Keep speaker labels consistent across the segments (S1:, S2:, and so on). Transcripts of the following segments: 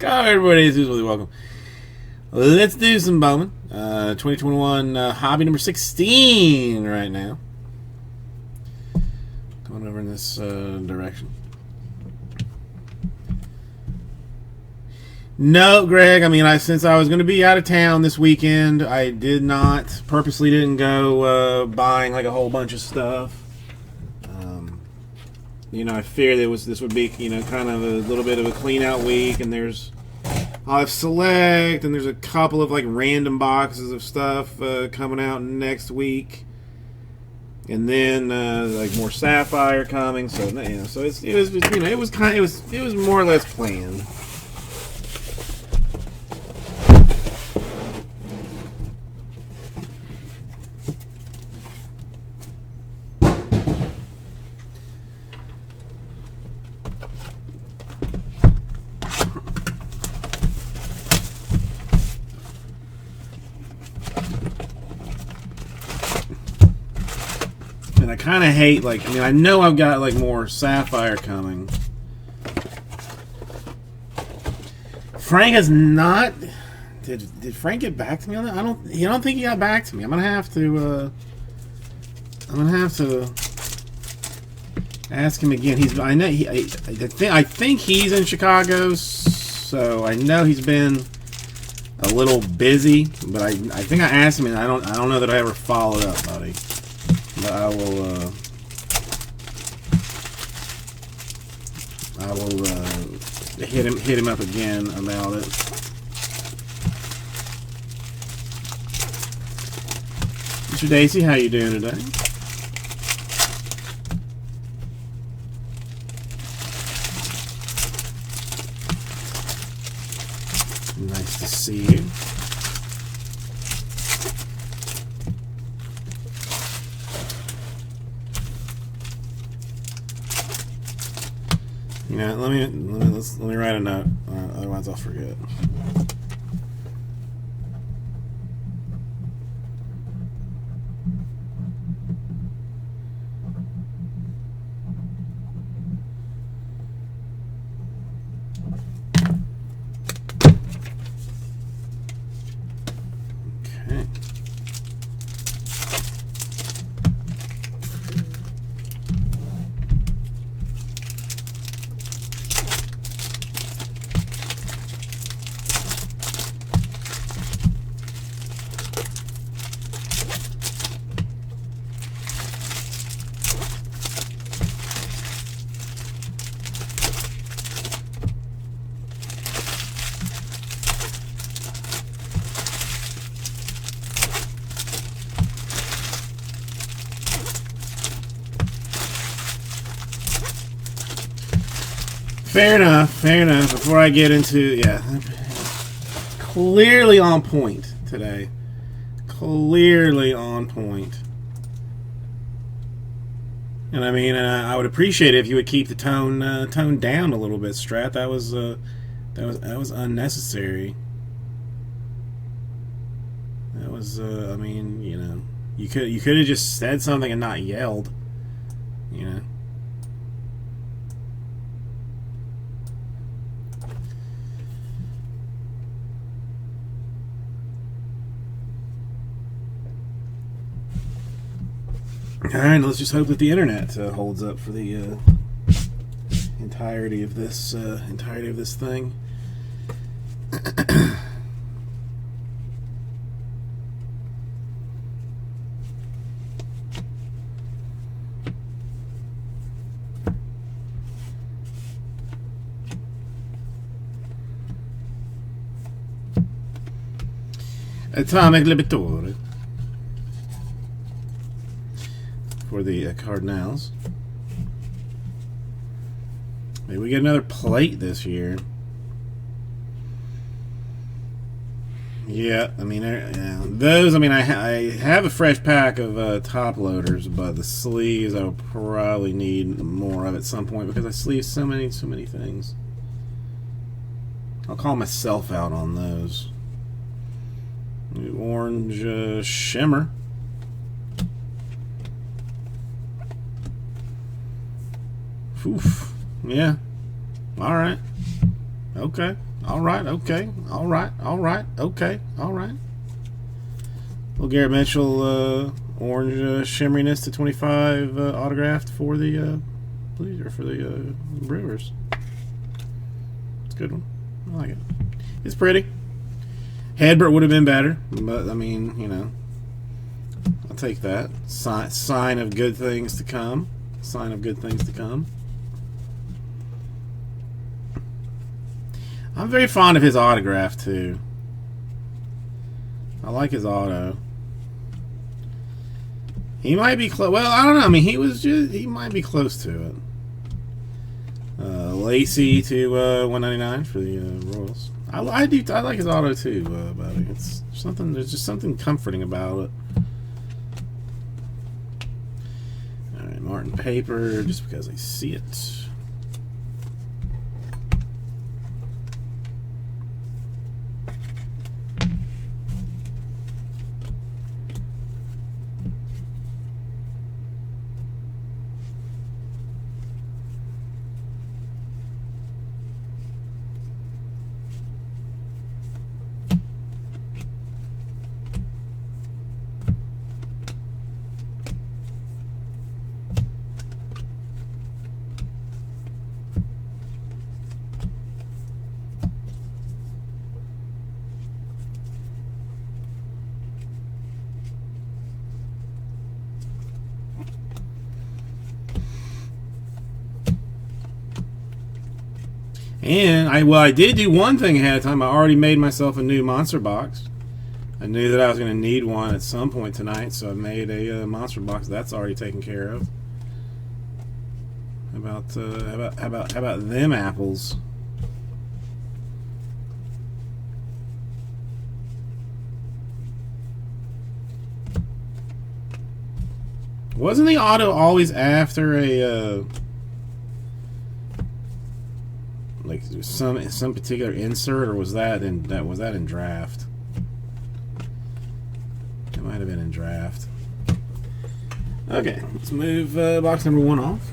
S1: Everybody, is really welcome. Let's do some Bowman. 2021 hobby number 16 right now. Going over in this direction. No, Greg. I mean, since I was going to be out of town this weekend, I purposely didn't go buying like a whole bunch of stuff. I fear this would be, kind of a little bit of a clean out week, and I'll have Select, and there's a couple of like random boxes of stuff coming out next week, and then like more Sapphire coming. So so it was more or less planned. And I kind of hate, I know I've got like more Sapphire coming. Frank has not. Did Frank get back to me on that? I don't think he got back to me. I'm gonna have to ask him again. I think he's in Chicago, so I know he's been a little busy. But I think I asked him, and I don't know that I ever followed up, buddy. But I will hit him up again about it. Mr. Daisy, how you doing today? Nice to see you. Let me write a note. Otherwise, I'll forget. Okay. Fair enough. Before I get into, clearly on point today. Clearly on point. And I would appreciate it if you would keep the tone down a little bit, Strat. That was unnecessary. That was, you could have just said something and not yelled, Alright, let's just hope that the internet holds up for the entirety of this thing. Atomic Liberatore for the Cardinals. Maybe we get another plate this year. Yeah, those. I have a fresh pack of top loaders, but the sleeves I'll probably need more of at some point because I sleeve so many things. I'll call myself out on those. New orange shimmer. Oof. Yeah. All right. Okay. All right. Okay. All right. All right. Okay. All right. Well, Garrett Mitchell, orange shimmeriness to 25 autographed for the Brewers. It's a good one. I like it. It's pretty. Hedbert would have been better, but I mean, you know, I'll take that. Sign of good things to come. Sign of good things to come. I'm very fond of his autograph too. I like his auto. He might be close. Well, I don't know. I mean, he might be close to it. Lacey to 199 for the Royals. I like his auto too, buddy. It's something. There's just something comforting about it. All right, Martin paper, just because I see it. And I did do one thing ahead of time. I already made myself a new monster box. I knew that I was going to need one at some point tonight, so I made a monster box. That's already taken care of. How about them apples? Wasn't the auto always after a like some particular insert, or was that in draft? It might have been in draft. Okay, let's move box number 1 off.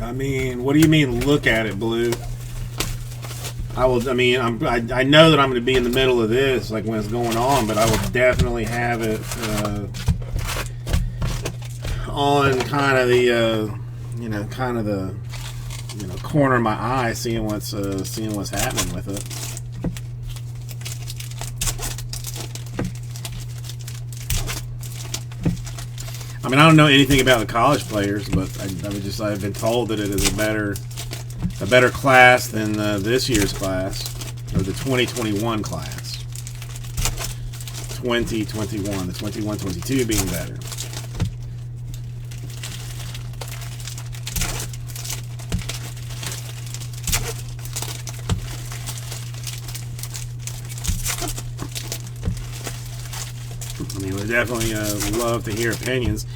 S1: I mean, what do you mean? Look at it, Blue. I will. I mean, I know that I'm going to be in the middle of this, like when it's going on, but I will definitely have it on kind of the, corner of my eye, seeing what's happening with it. I mean, I don't know anything about the college players, but I've been told that it is a better class than this year's class, or the 2021 class. 2021, the 21-22 being better. I mean, we definitely love to hear opinions.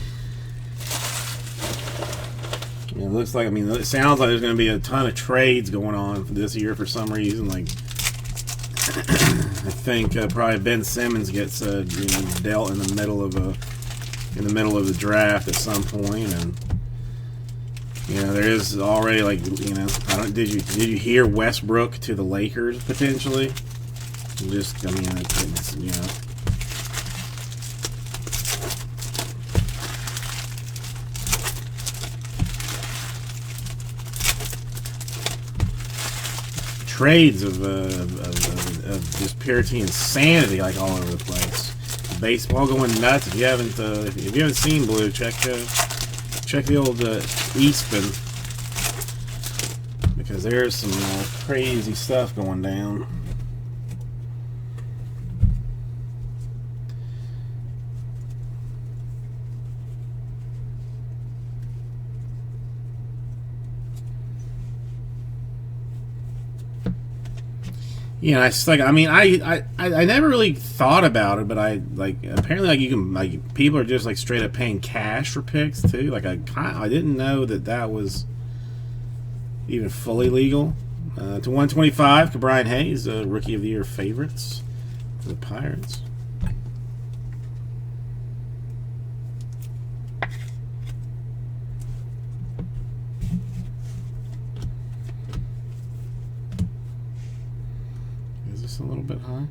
S1: It looks like, I mean, it sounds like there's going to be a ton of trades going on for this year for some reason. Like, I think probably Ben Simmons gets dealt in the middle of the draft at some point, and there is already, like, did you hear Westbrook to the Lakers potentially? Just, I mean, it's trades of just purity insanity, like all over the place. Baseball going nuts. If you haven't seen Blue, check the old Eastman, because there's some crazy stuff going down. You know, it's like, I mean, I never really thought about it, but I like, apparently, like, you can, like, people are just like straight up paying cash for picks too. Like, I didn't know that was even fully legal. To 125, Brian Hayes, Rookie of the Year favorites for the Pirates. Is this a little bit high?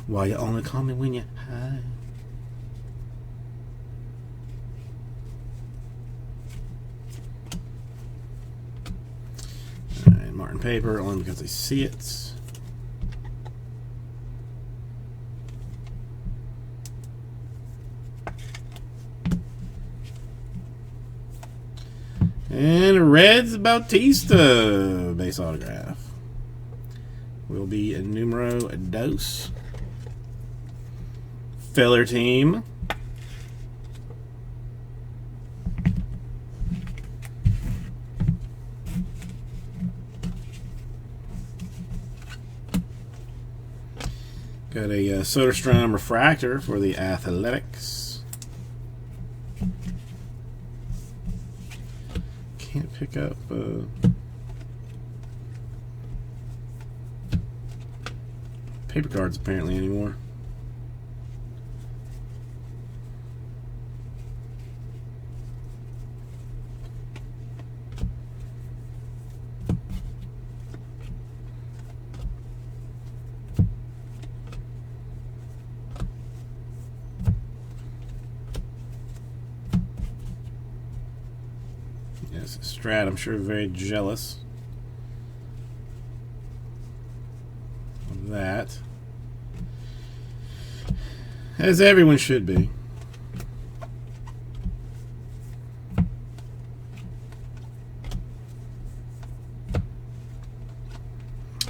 S1: Why you only call me when you're high? Martin paper, only because I see it. And Reds Bautista base autograph will be a numero dos. Filler team. Got a Soderstrom refractor for the Athletics. Can't pick up paper cards apparently anymore. Yes, Strat, I'm sure very jealous of that. As everyone should be.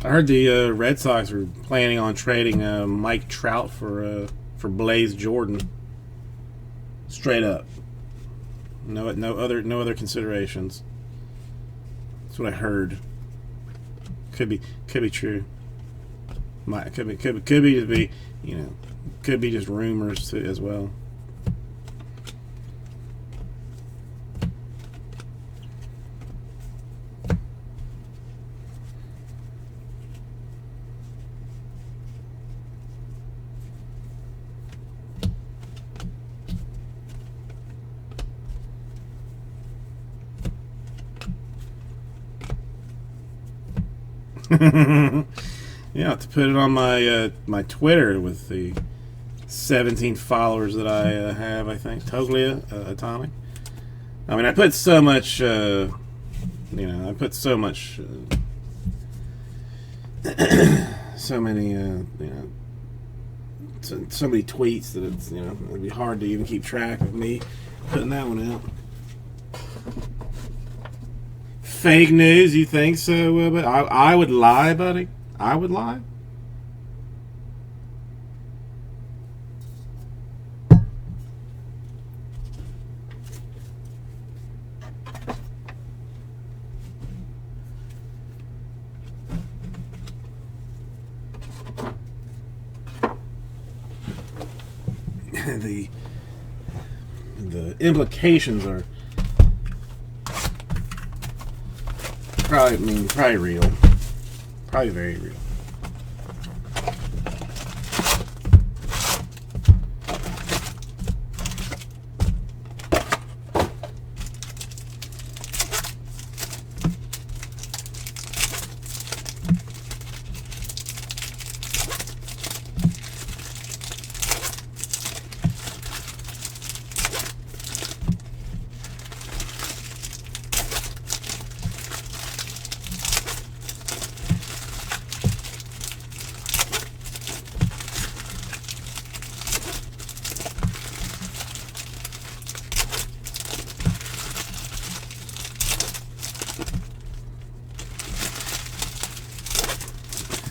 S1: I heard the Red Sox were planning on trading Mike Trout for Blaze Jordan. Straight up. No other considerations. That's what I heard. Could be true. Could be could be just rumors too, as well. Yeah, to put it on my my Twitter with the 17 followers that I have, I think totally atomic. I mean, I put so much, I put so much, so many, so many tweets that it's it'd be hard to even keep track of me putting that one out. Fake news, you think so? But I would lie, buddy. I would lie. The implications are probably real. Probably very real.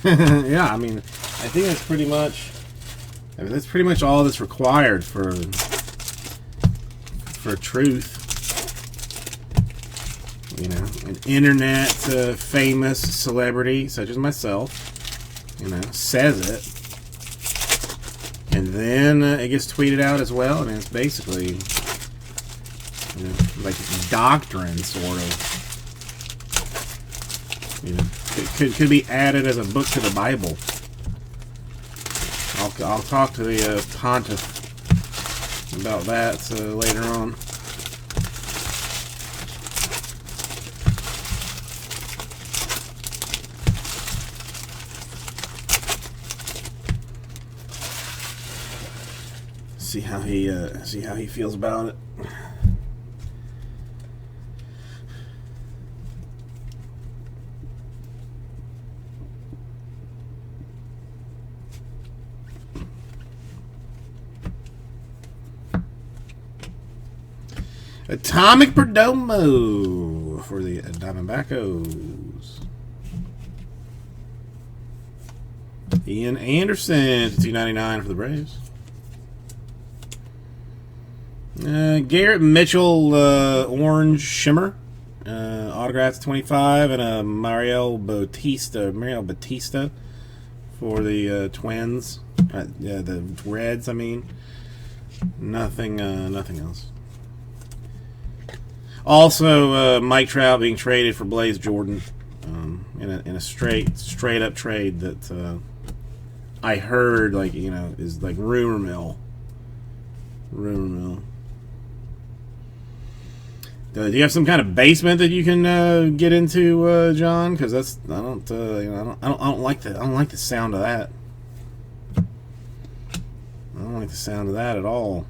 S1: Yeah, I mean, I think that's pretty much all that's required for truth. you know, an internet famous celebrity such as myself, you know, says it, and then it gets tweeted out as well, and it's basically, you know, like doctrine, sort of. You know, it could be added as a book to the Bible. I'll talk to the pontiff about that later on. See how he feels about it. Atomic Perdomo for the Diamondbackos. Ian Anderson to 299 for the Braves. Garrett Mitchell Orange Shimmer. Autograph 25 and a Mario Bautista for the Twins. Yeah, the Reds, I mean. Nothing else. Also, Mike Trout being traded for Blaze Jordan in a straight up trade that I heard, like, you know, is like rumor mill. Do you have some kind of basement that you can get into, John? Because that's I don't like the sound of that. I don't like the sound of that at all.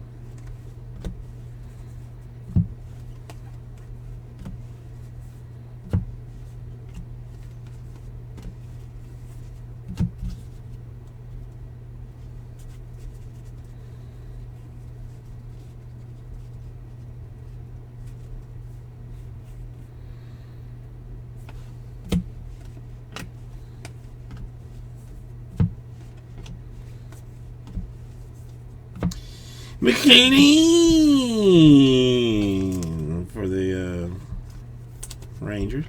S1: McKinney for the Rangers.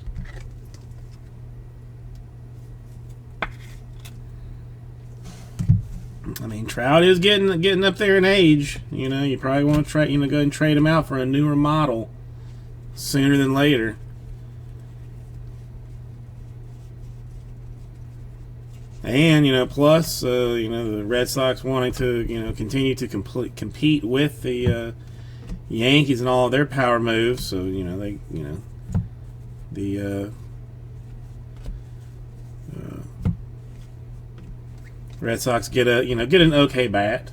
S1: I mean, Trout is getting up there in age. You know, you probably want to go ahead and trade him out for a newer model sooner than later. And, you know, plus, you know, the Red Sox wanting to, you know, continue to compete with the Yankees and all of their power moves. So, you know, they, you know, the Red Sox get an okay bat.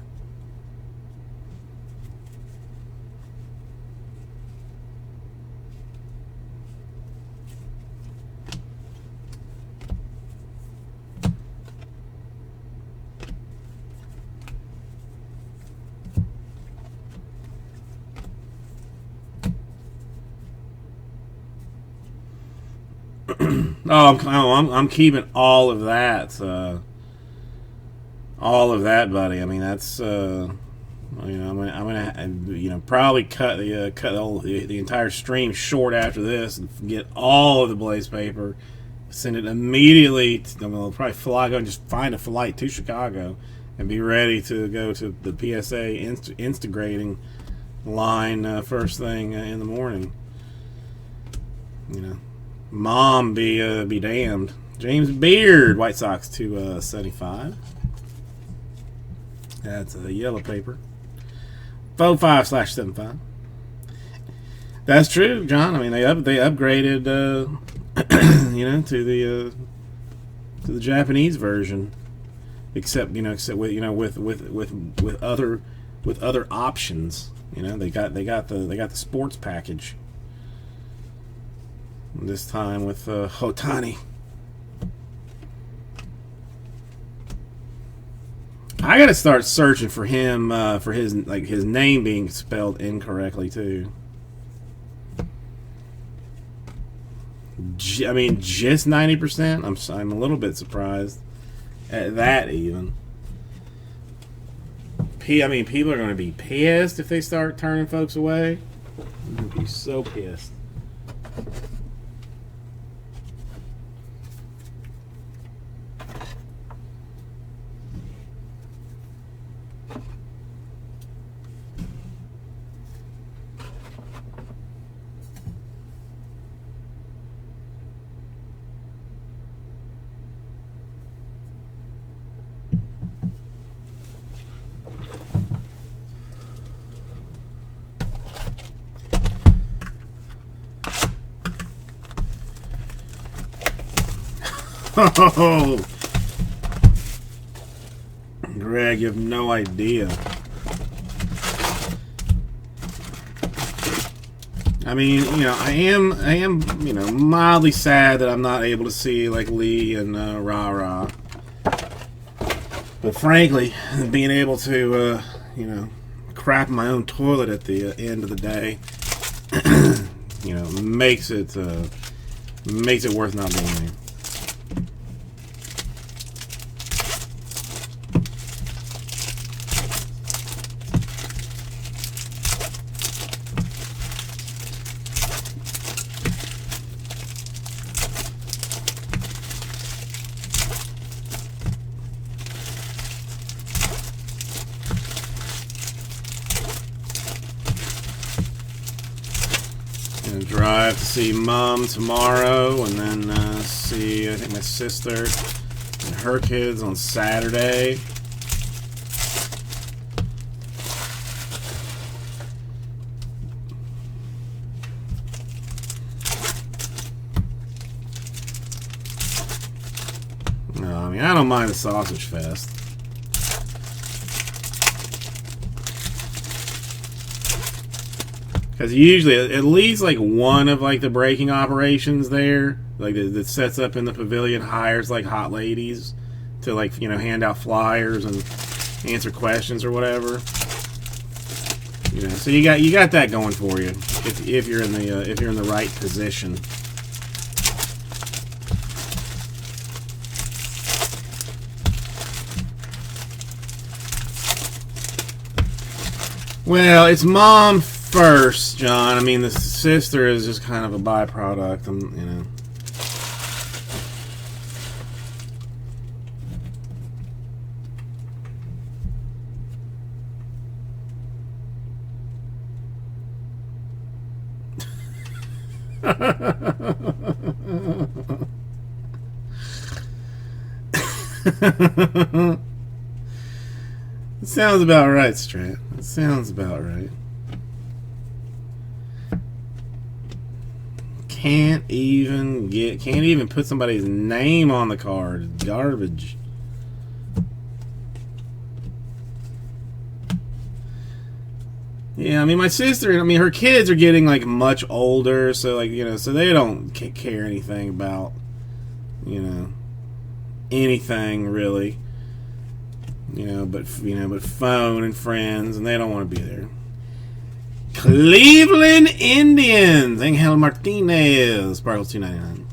S1: I'm keeping all of that, buddy. I mean, that's you know, I'm gonna you know, probably cut the entire stream short after this and get all of the Blaze paper, send it immediately. I'll probably go and just find a flight to Chicago and be ready to go to the PSA Instagrating line first thing in the morning. You know. Mom be damned. James Beard, White Sox to 75. That's a yellow paper. 05/75. That's true, John. I mean, they upgraded, you know, to the Japanese version, except with other options. You know, they got the sports package. This time with Hotani. I gotta start searching for him for his name being spelled incorrectly too. I mean, just 90%. I'm a little bit surprised at that even. I mean, people are going to be pissed if they start turning folks away. I'm going to be so pissed. Oh, Greg, you have no idea. I mean, you know, I am, you know, mildly sad that I'm not able to see like Lee and Rah Rah. But frankly, being able to, you know, crap in my own toilet at the end of the day, you know, makes it worth not being there. Gonna drive to see Mom tomorrow, and then see, I think, my sister and her kids on Saturday. No, I mean, I don't mind the sausage fest. Because usually, at least like one of like the braking operations there, like that sets up in the pavilion, hires like hot ladies to like, you know, hand out flyers and answer questions or whatever. You know, so you got that going for you if you're in the right position. Well, it's Mom first, John. I mean, the sister is just kind of a byproduct, you know. It sounds about right, Strat. It sounds about right. Can't even put somebody's name on the card. It's garbage. Yeah, I mean, my sister, I mean, her kids are getting like much older, so like, you know, so they don't care anything about, you know, anything really. You know, but phone and friends, and they don't want to be there. Cleveland Indians, Angel Martinez, Sparkles $2.99.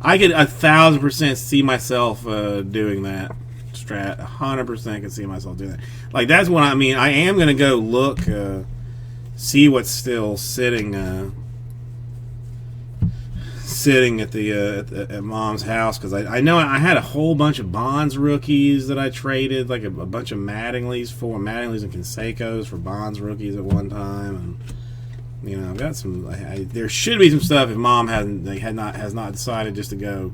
S1: I could 1,000% see myself doing that. Strat, 100% could see myself doing that. Like, that's what I mean. I am gonna go look, see what's still sitting at at Mom's house, because I know I had a whole bunch of Bonds rookies that I traded, like a bunch of Mattingly's and Canseco's for Bonds rookies at one time, and you know, I've got some. There should be some stuff if Mom has not decided just to go,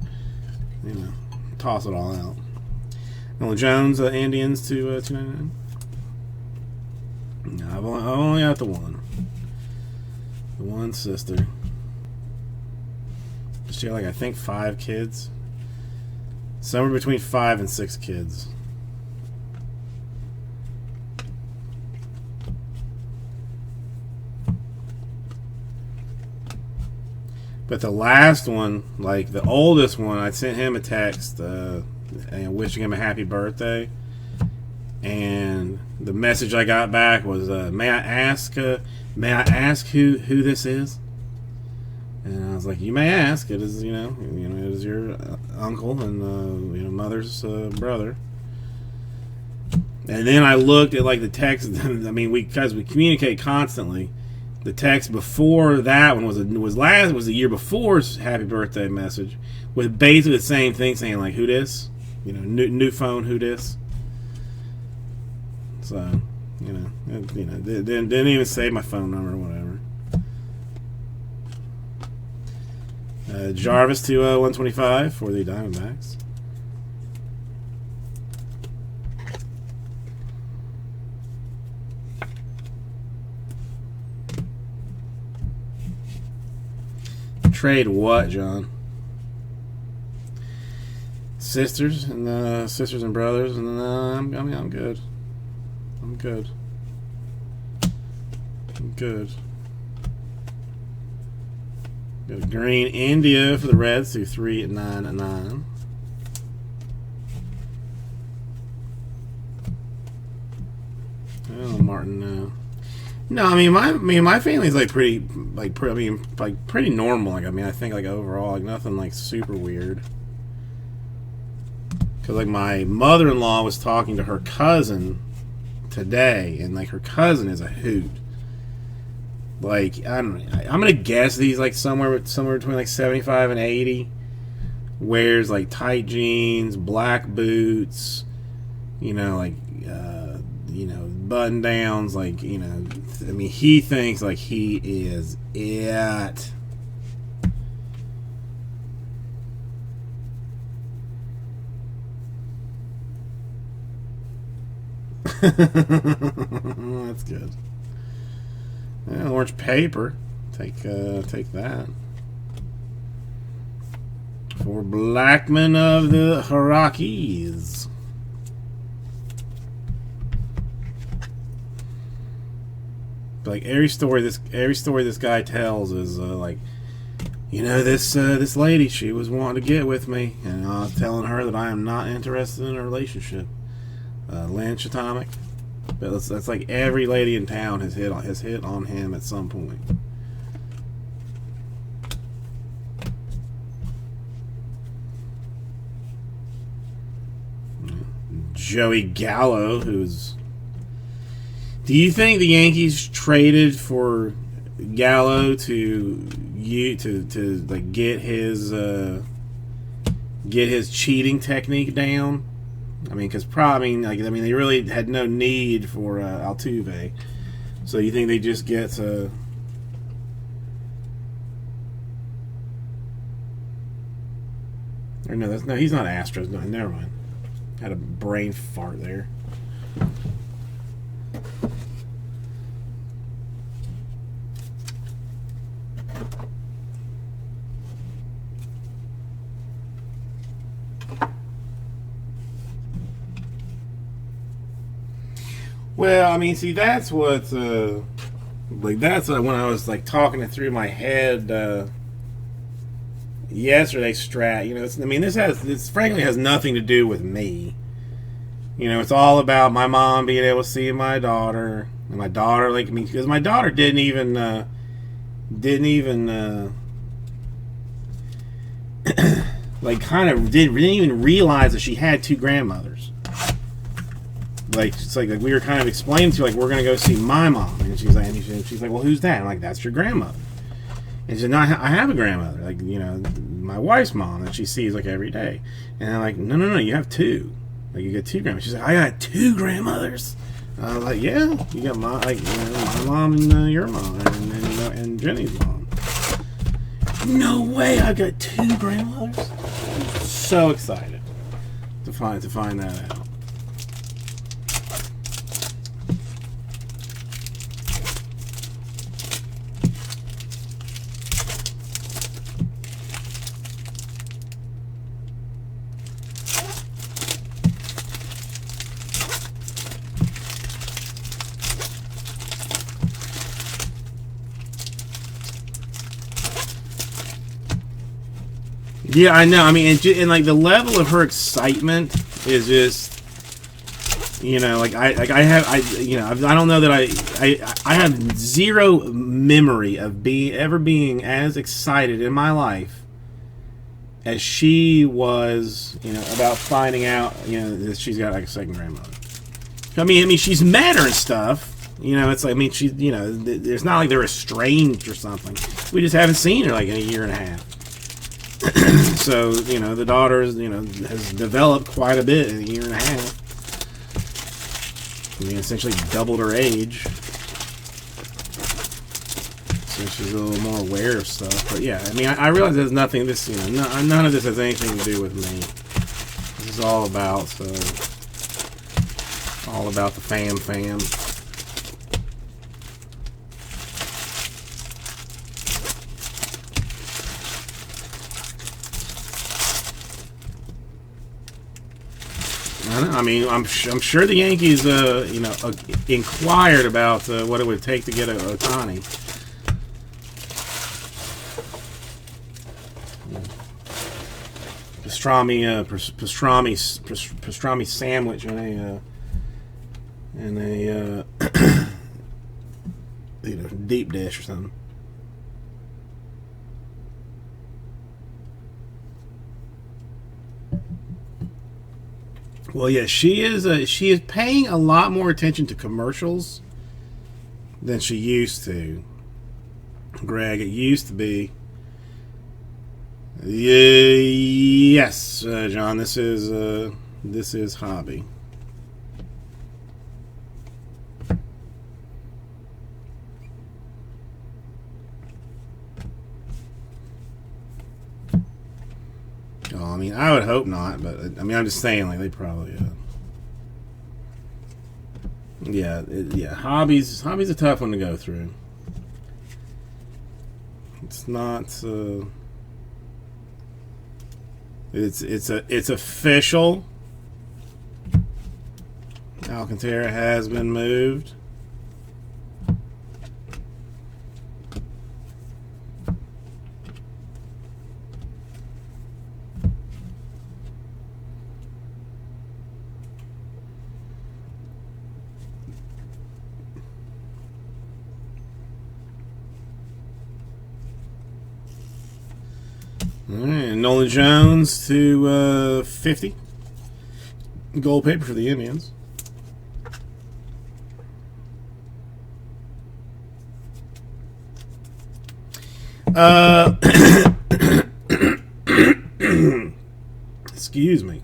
S1: you know, toss it all out. Nolan Jones, Indians to $2.99. No, I've only got the one sister. She had, like, I think 5 kids. Somewhere between 5 and 6 kids. But the last one, like the oldest one, I sent him a text and wishing him a happy birthday. And the message I got back was, "May I ask who this is?" And I was like, "You may ask. It is, it is your uncle and mother's brother." And then I looked at like the text. I mean, because we communicate constantly. The text before that one was the year before's happy birthday message, with basically the same thing, saying like, "Who dis?" New phone, who dis? So didn't even say my phone number or whatever. Jarvis to 125 for the Diamondbacks. Trade what, John? sisters and brothers, and I'm good. I'm good. I'm good. Got a green India for the Reds through 3 at 9 at 9. Oh, Martin. No, I mean my family's pretty normal. I think overall nothing super weird. Because my mother-in-law was talking to her cousin today, and her cousin is a hoot. I don't know. I'm gonna guess he's somewhere between 75 and 80. Wears tight jeans, black boots, button downs. He thinks he is it. That's good. Yeah, orange paper. Take that. For Blackman of the Rockies. Every story this guy tells is this lady, she was wanting to get with me, and I was telling her that I am not interested in a relationship. Lynch Atomic. But that's every lady in town has hit on him at some point. Joey Gallo, who's... Do you think the Yankees traded for Gallo to get his cheating technique down? Because they really had no need for Altuve. So you think they just get or no, he's not Astros. No, never mind. Had a brain fart there. Well, see, that's what, that's when I was, talking it through my head, yesterday, Strat, this frankly has nothing to do with me. It's all about my mom being able to see my daughter, and my daughter, because my daughter didn't even didn't even realize that she had two grandmothers. It's we were kind of explaining to her, we're going to go see my mom. And she's like, well, who's that? I'm like, that's your grandmother. And she said, no, I have a grandmother. My wife's mom that she sees, every day. And I'm like, no, you have two. You got two grandmothers. She's like, I got two grandmothers. I was like, yeah, you got my mom and your mom and Jenny's mom. No way, I got two grandmothers. I'm so excited to find that out. Yeah, I know. And the level of her excitement is just, I don't know that I have zero memory of ever being as excited in my life as she was, about finding out, that she's got a second grandmother. She's met her and stuff. She's, it's not like they're estranged or something. We just haven't seen her in a year and a half. So, the daughter, has developed quite a bit in a year and a half. Essentially doubled her age. So she's a little more aware of stuff. But yeah, I realize there's nothing, none of this has anything to do with me. This is all about the fam. I mean, I'm sure the Yankees, inquired about what it would take to get a Ohtani. Pastrami sandwich and a deep dish or something. Well, yeah, she is paying a lot more attention to commercials than she used to. Greg, it used to be. Yes, John. This is hobby. Oh, I mean, I would hope not, but I mean, I'm just saying, like, they probably. Yeah. Hobby's a tough one to go through. It's not. It's official. Alcantara has been moved. All right, Nolan Jones to 50. Gold paper for the Indians. Excuse me.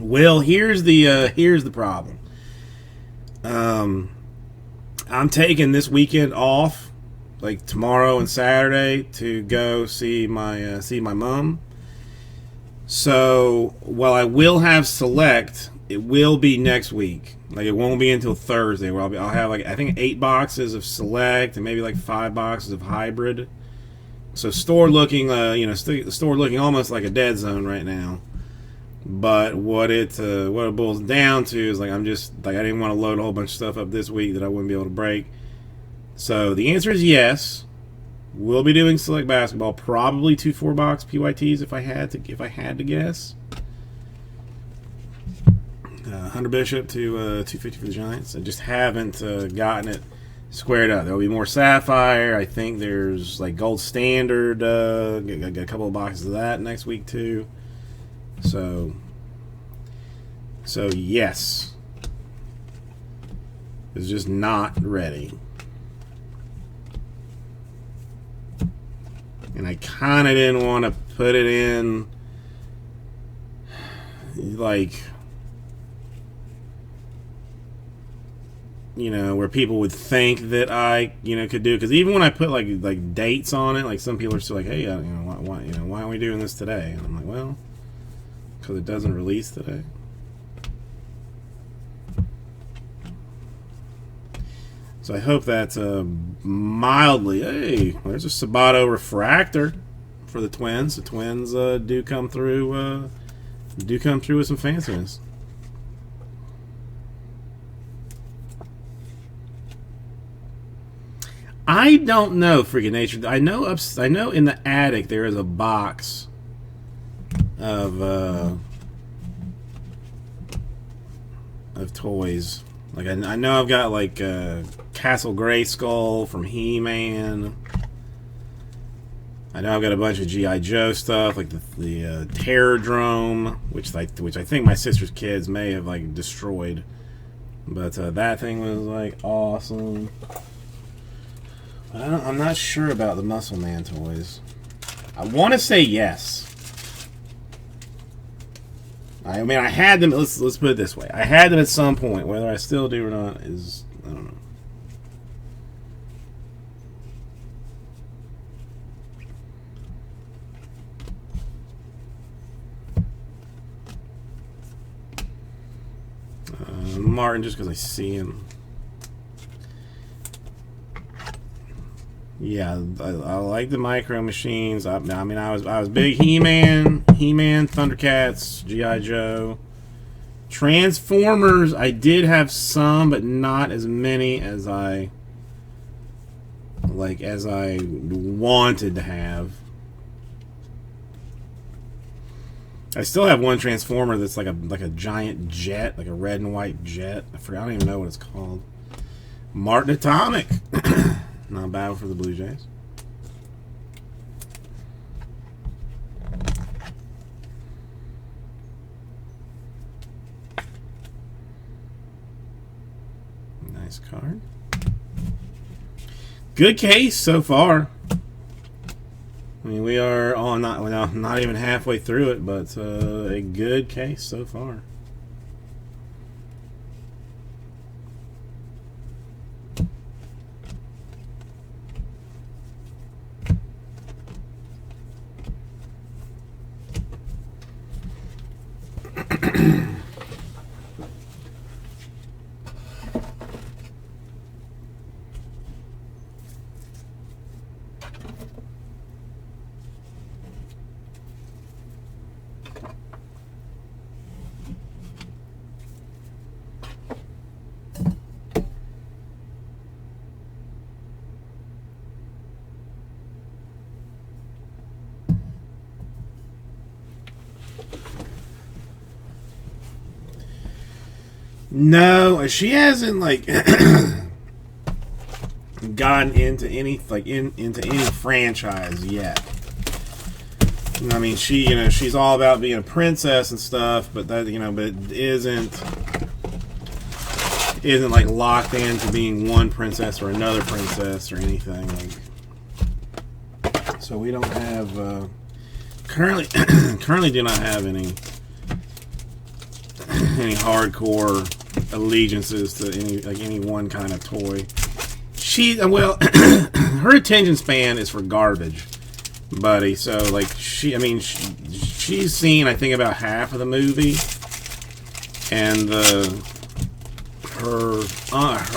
S1: Well, here's the problem. I'm taking this weekend off, like tomorrow and Saturday, to go see my mom. So while I will have select, it will be next week. Like, it won't be until Thursday where I'll have, like, I think 8 boxes of select and maybe like 5 boxes of hybrid. So store looking almost like a dead zone right now. But what it boils down to is, like, I'm just, like, I didn't want to load a whole bunch of stuff up this week that I wouldn't be able to break. So the answer is yes. We'll be doing select basketball, probably 2 4-box PYTs if I had to guess. Hunter Bishop to 250 for the Giants. I just haven't gotten it squared up. There'll be more Sapphire. I think there's, like, Gold Standard. Got a couple of boxes of that next week too. So yes, it's just not ready. And I kind of didn't want to put it in, like, where people would think that I, could do. Because even when I put like dates on it, like, some people are still like, hey, why aren't we doing this today? And I'm like, well, because it doesn't release today. So I hope that's mildly. Hey, there's a Sabato refractor for the Twins. The Twins do come through with some fanciness. I don't know, freaking nature. I know in the attic there is a box of toys. Like, I know I've got, like, Castle Grayskull from He-Man. I know I've got a bunch of G.I. Joe stuff, like the Terrordrome, which I think my sister's kids may have, like, destroyed. But that thing was, like, awesome. But I'm not sure about the Muscle Man toys. I want to say yes. I mean, I had them. Let's put it this way: I had them at some point. Whether I still do or not is, I don't know. Martin, just because I see him. Yeah, I like the Micro Machines. I mean, I was big He-Man, Thundercats, G.I. Joe. Transformers, I did have some, but not as many as I wanted to have. I still have one Transformer that's like a giant jet, like a red and white jet. I don't even know what it's called. Martin Atomic. Not bad for the Blue Jays. Nice card. Good case so far. I mean, we are not even halfway through it, but a good case so far. No, she hasn't like gotten into any into any franchise yet. I mean, she's all about being a princess and stuff, but that but it isn't like locked into being one princess or another princess or anything like. So we don't have currently do not have any hardcore allegiances to any one kind of toy. Her attention span is for garbage, buddy. So like she's seen I think about half of the movie, and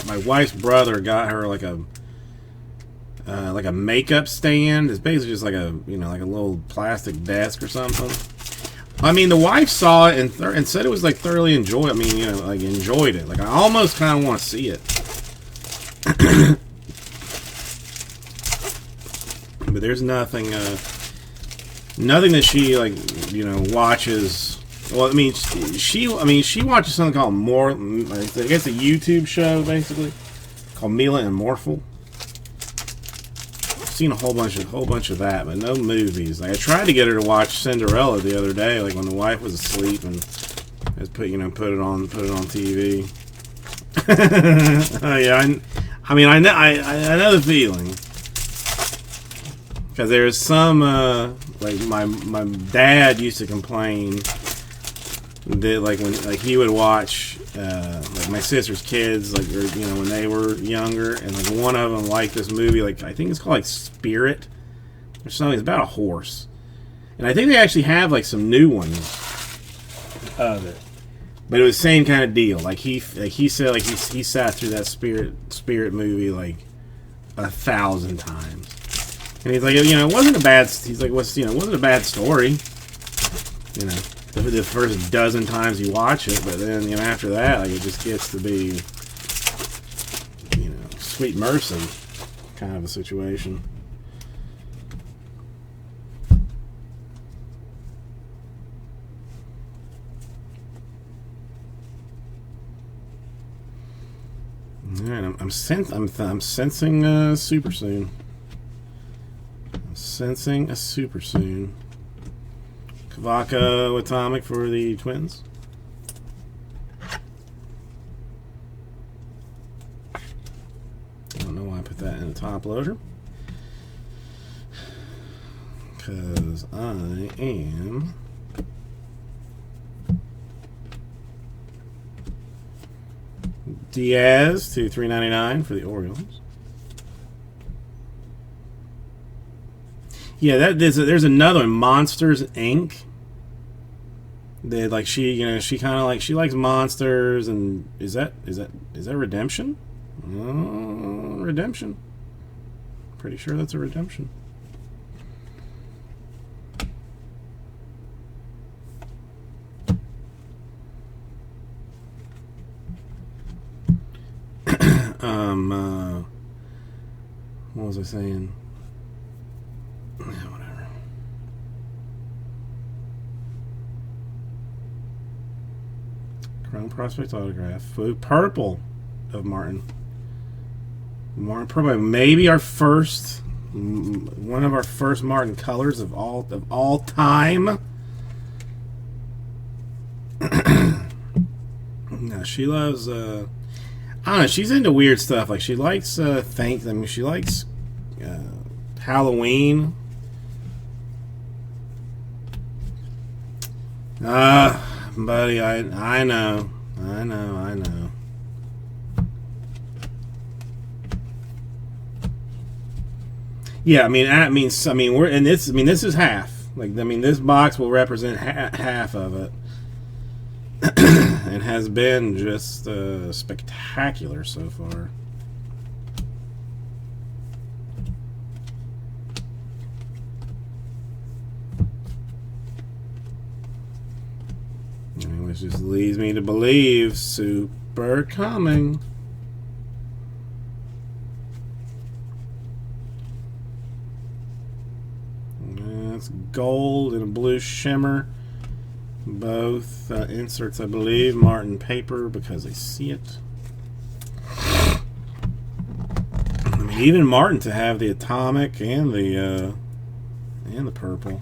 S1: my wife's brother got her like a makeup stand. It's basically just like a like a little plastic desk or something. I mean, the wife saw it and said it was like thoroughly enjoyed. I mean, enjoyed it. Like I almost kind of want to see it. But there's nothing that she watches. Well, I mean, she watches something called I guess a YouTube show basically called Mila and Morphle. Seen a whole bunch of that, but no movies. Like I tried to get her to watch Cinderella the other day, like when the wife was asleep, and just put it on TV. Yeah, I know the feeling, because there's some like my dad used to complain that when he would watch like my sister's kids when they were younger, and like one of them liked this movie, like I think it's called like Spirit or something. It's about a horse, and I think they actually have like some new ones of it, but it was the same kind of deal. Like he said he sat through that Spirit movie like 1,000 times, and he's like it wasn't a bad. He's like it wasn't a bad story, the first dozen times you watch it, but then after that, like it just gets to be sweet mercy kind of a situation. All right, I'm sensing super soon. I'm sensing a super soon. Kavaka Atomic for the Twins. I don't know why I put that in the top loader. Because I am Diaz to $3.99 for the Orioles. Yeah, there's another one, Monsters Inc. That she kind of she likes monsters, and is that Redemption? Redemption. Pretty sure that's a Redemption. What was I saying? Yeah, whatever. Chrome Prospect autograph. Purple of Martin. Martin Purple. Maybe our first, one of our first Martin colors of all time. No, she loves. I don't know. She's into weird stuff. Like she likes she likes Halloween. Buddy, I know. Yeah, I mean, we're and this. I mean, this is half. Like, I mean, this box will represent half of it. It has been just spectacular so far. Which just leads me to believe super coming. That's gold and a blue shimmer. Both inserts, I believe, Martin paper because I see it. I mean, even Martin to have the atomic and the purple.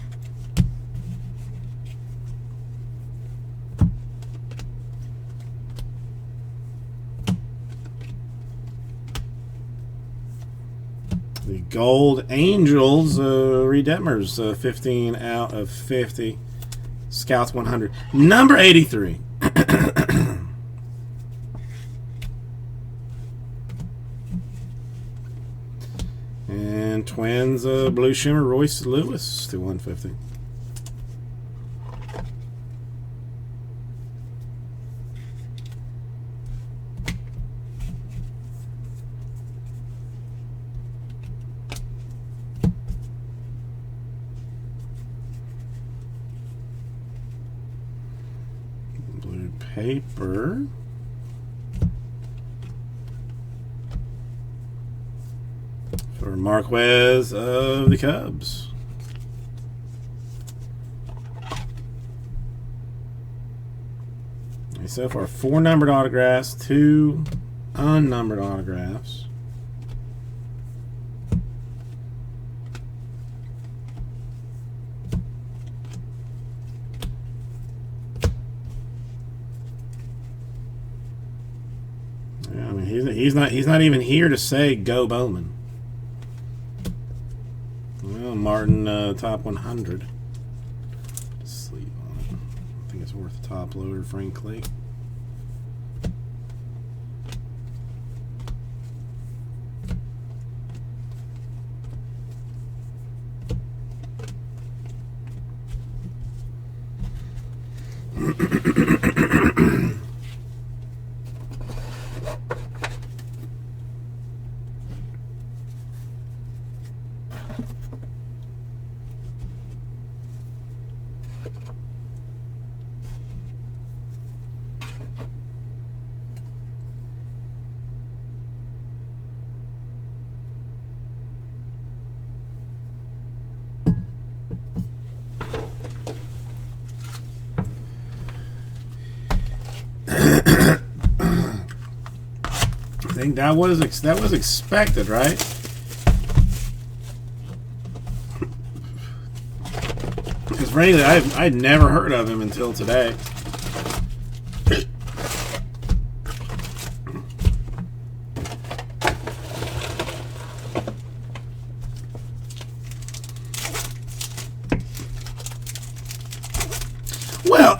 S1: The Gold Angels Redeemers, 15 out of 50. Scouts 100. Number 83. And Twins Blue Shimmer Royce Lewis to 150. Paper. For Marquez of the Cubs. And so far, 4 numbered autographs, 2 unnumbered autographs. He's not even here to say go Bowman. Well, Martin top 100. Sleep on it. I think it's worth a top loader, frankly. I think that was expected, right? Because frankly, I'd never heard of him until today. Well,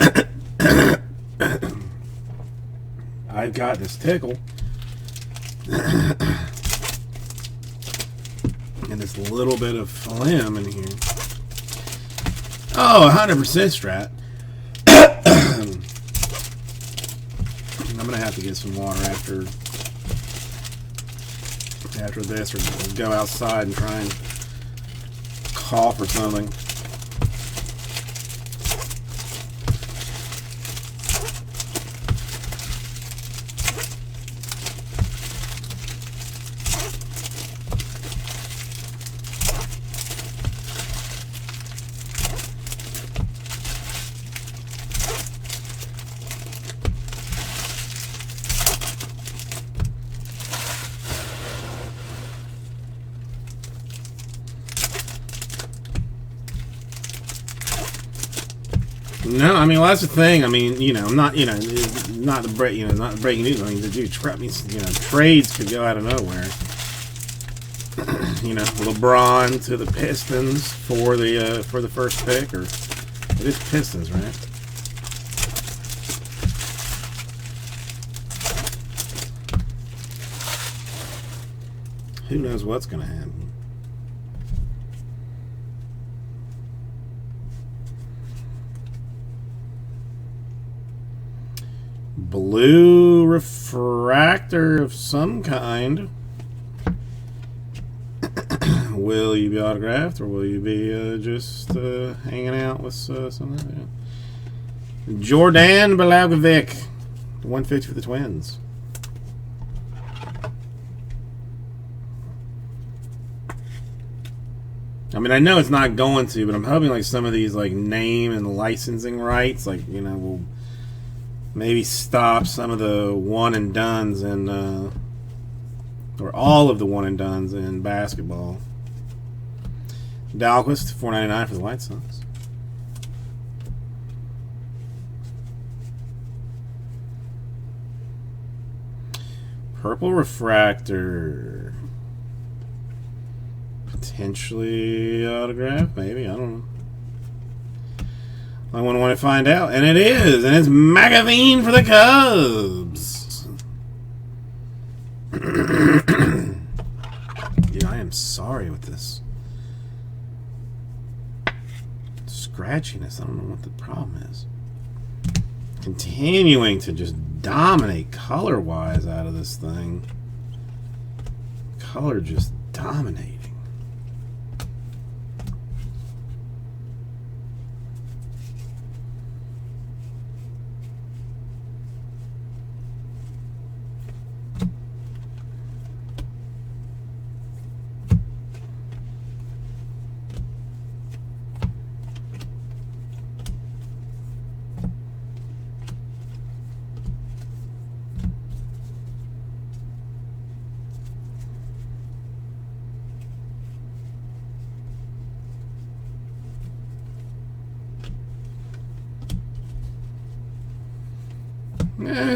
S1: I've got this tickle. And this little bit of phlegm in here. Oh, 100% strat. I'm gonna have to get some water after this, or go outside and try and cough or something. No, I mean, well, that's the thing. I mean, I'm not, not the not breaking news. I mean, trades could go out of nowhere. LeBron to the Pistons for the first pick, or it is Pistons, right? Who knows what's going to happen? Blue refractor of some kind. Will you be autographed, or will you be just hanging out with something? Yeah. Jordan Balagovic, 150 for the Twins. I mean, I know it's not going to, but I'm hoping like some of these like name and licensing rights, like will maybe stop some of the one and dones and or all of the one and dones in basketball. Dalquist, $4.99 for the White Sox. Purple refractor. Potentially autographed, maybe. I don't know. I want to find out. And it is. And it's McAveen for the Cubs. Dude, I am sorry with this scratchiness. I don't know what the problem is. Continuing to just dominate color-wise out of this thing. Color just dominating.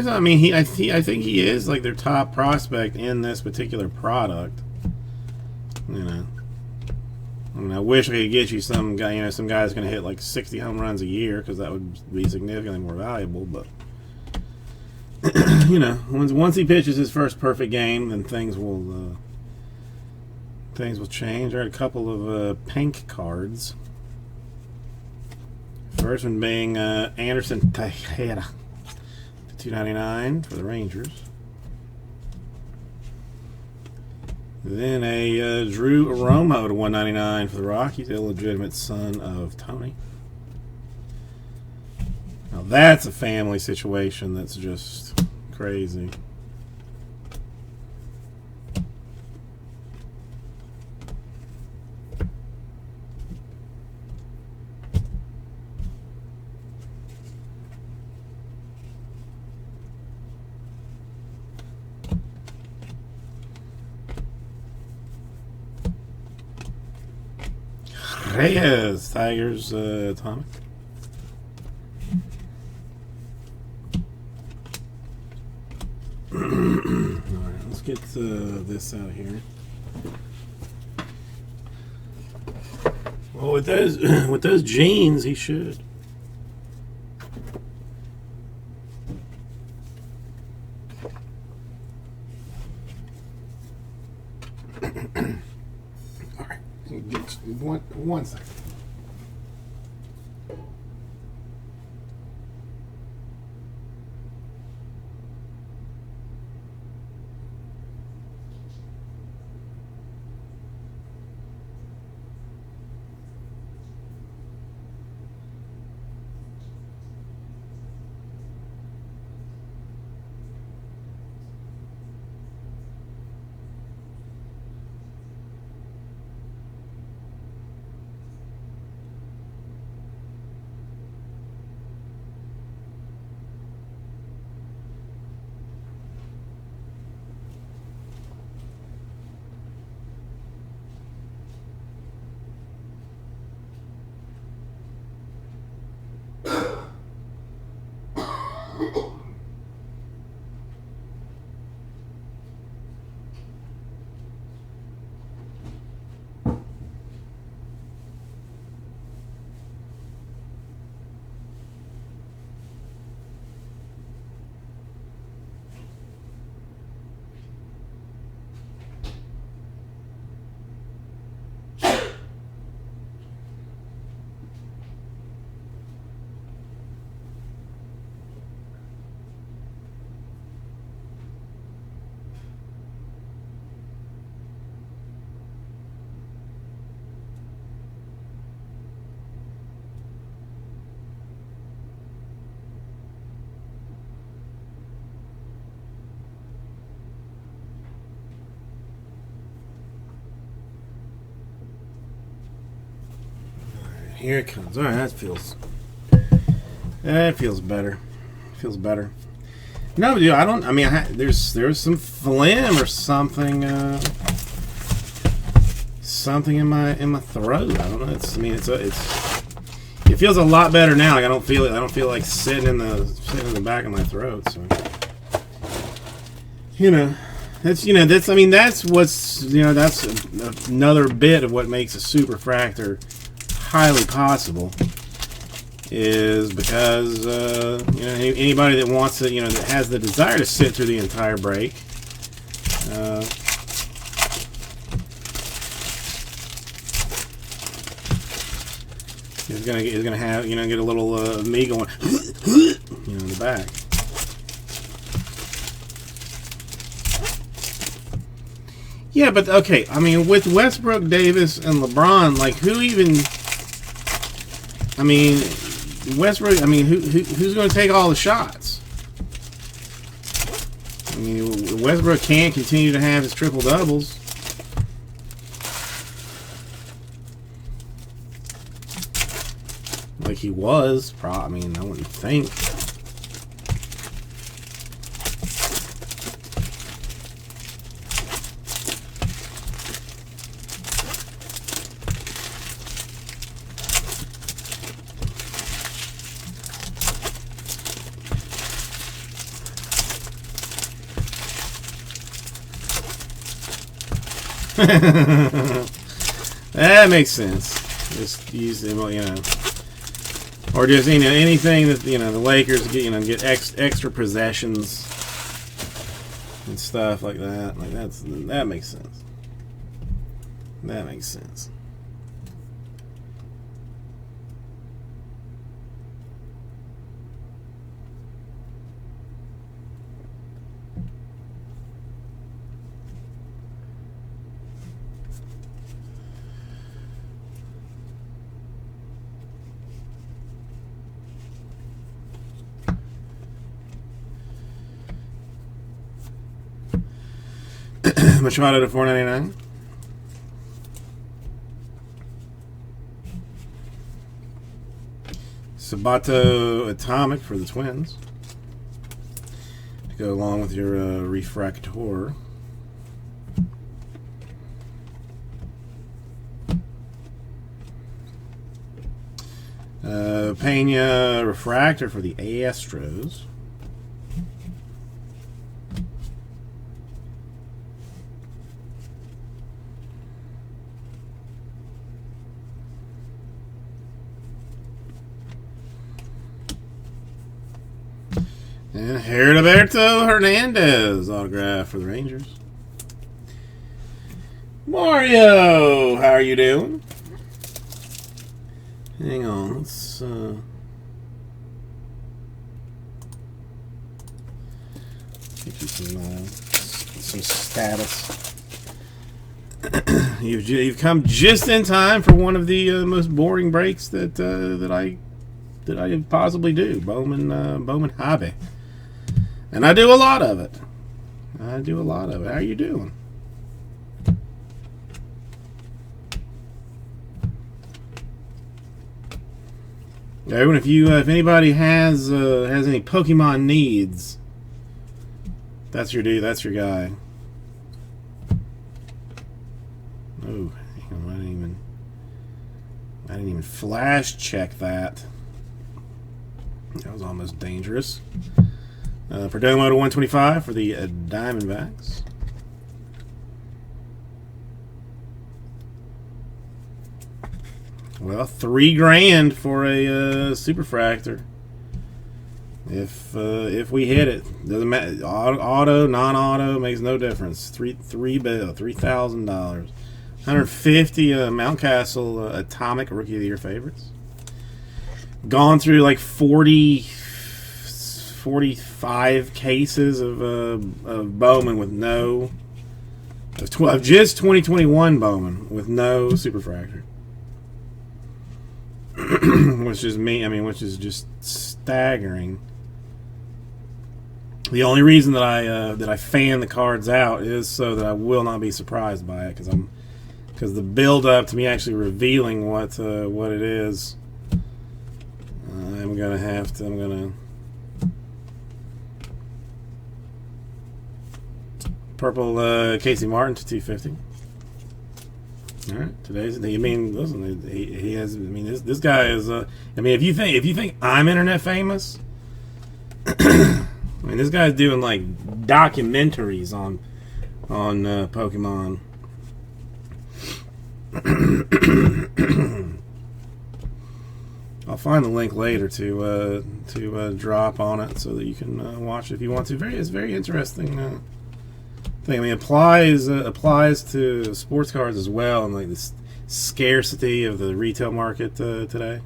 S1: I mean, I think he is like their top prospect in this particular product. I mean, I wish I could get you some guy, some guy's going to hit like 60 home runs a year, because that would be significantly more valuable. But once he pitches his first perfect game, then things will change. There are a couple of pink cards. First one being Anderson Tejeda. $2.99 for the Rangers. Then a Drew Romo to $1.99 for the Rockies, illegitimate son of Tony. Now that's a family situation that's just crazy. Reyes, Tigers, Atomic. Alright, let's get this out of here. Well, with those jeans, he should. One second. here it comes. All right, that feels better. Feels better. No, dude, I don't. I mean, there's some phlegm or something. Something in my throat. I don't know. It feels a lot better now. Like I don't feel it. I don't feel like sitting in the back of my throat. So that's what's that's another bit of what makes a superfractor highly possible. Is because anybody that wants to that has the desire to sit through the entire break. Is gonna have get a little me going in the back. Yeah, but okay. I mean, with Westbrook, Davis, and LeBron, like who even? I mean, Westbrook. I mean, who's going to take all the shots? I mean, Westbrook can't continue to have his triple doubles. Like he was, I mean, I wouldn't think. That makes sense. Just use them, or just anything that the Lakers get extra possessions and stuff like that. Like that makes sense. That makes sense. Machado to $4.99. Sabato Atomic for the Twins to go along with your refractor. Pena refractor for the Astros. And Heriberto Hernandez autograph for the Rangers. Mario, how are you doing? Hang on, let's get you some status. You've come just in time for one of the most boring breaks that I possibly do. Bowman hobby. And I do a lot of it. How are you doing? Everyone, if anybody has any Pokemon needs, that's your dude. That's your guy. Oh, I didn't even flash check that. That was almost dangerous. Perdomo to 125 for the Diamondbacks. Well, $3,000 for a superfractor. If we hit it, doesn't matter. Auto, non-auto makes no difference. $3,000. 150 Mountcastle Atomic Rookie of the Year favorites. Gone through like 45 cases of Bowman with no of just 2021 Bowman with no superfractor. Which is just staggering. The only reason that I fan the cards out is so that I will not be surprised by it, because because the build up to me actually revealing what it is, I'm gonna purple Casey Martin to 250. All right, today's. I mean, listen, he has. I mean, this guy is. I mean, if you think I'm internet famous, I mean, this guy's doing like documentaries on Pokemon. I'll find the link later to drop on it so that you can watch it if you want to. It's very interesting thing. I mean, applies to sports cards as well, and like the scarcity of the retail market today.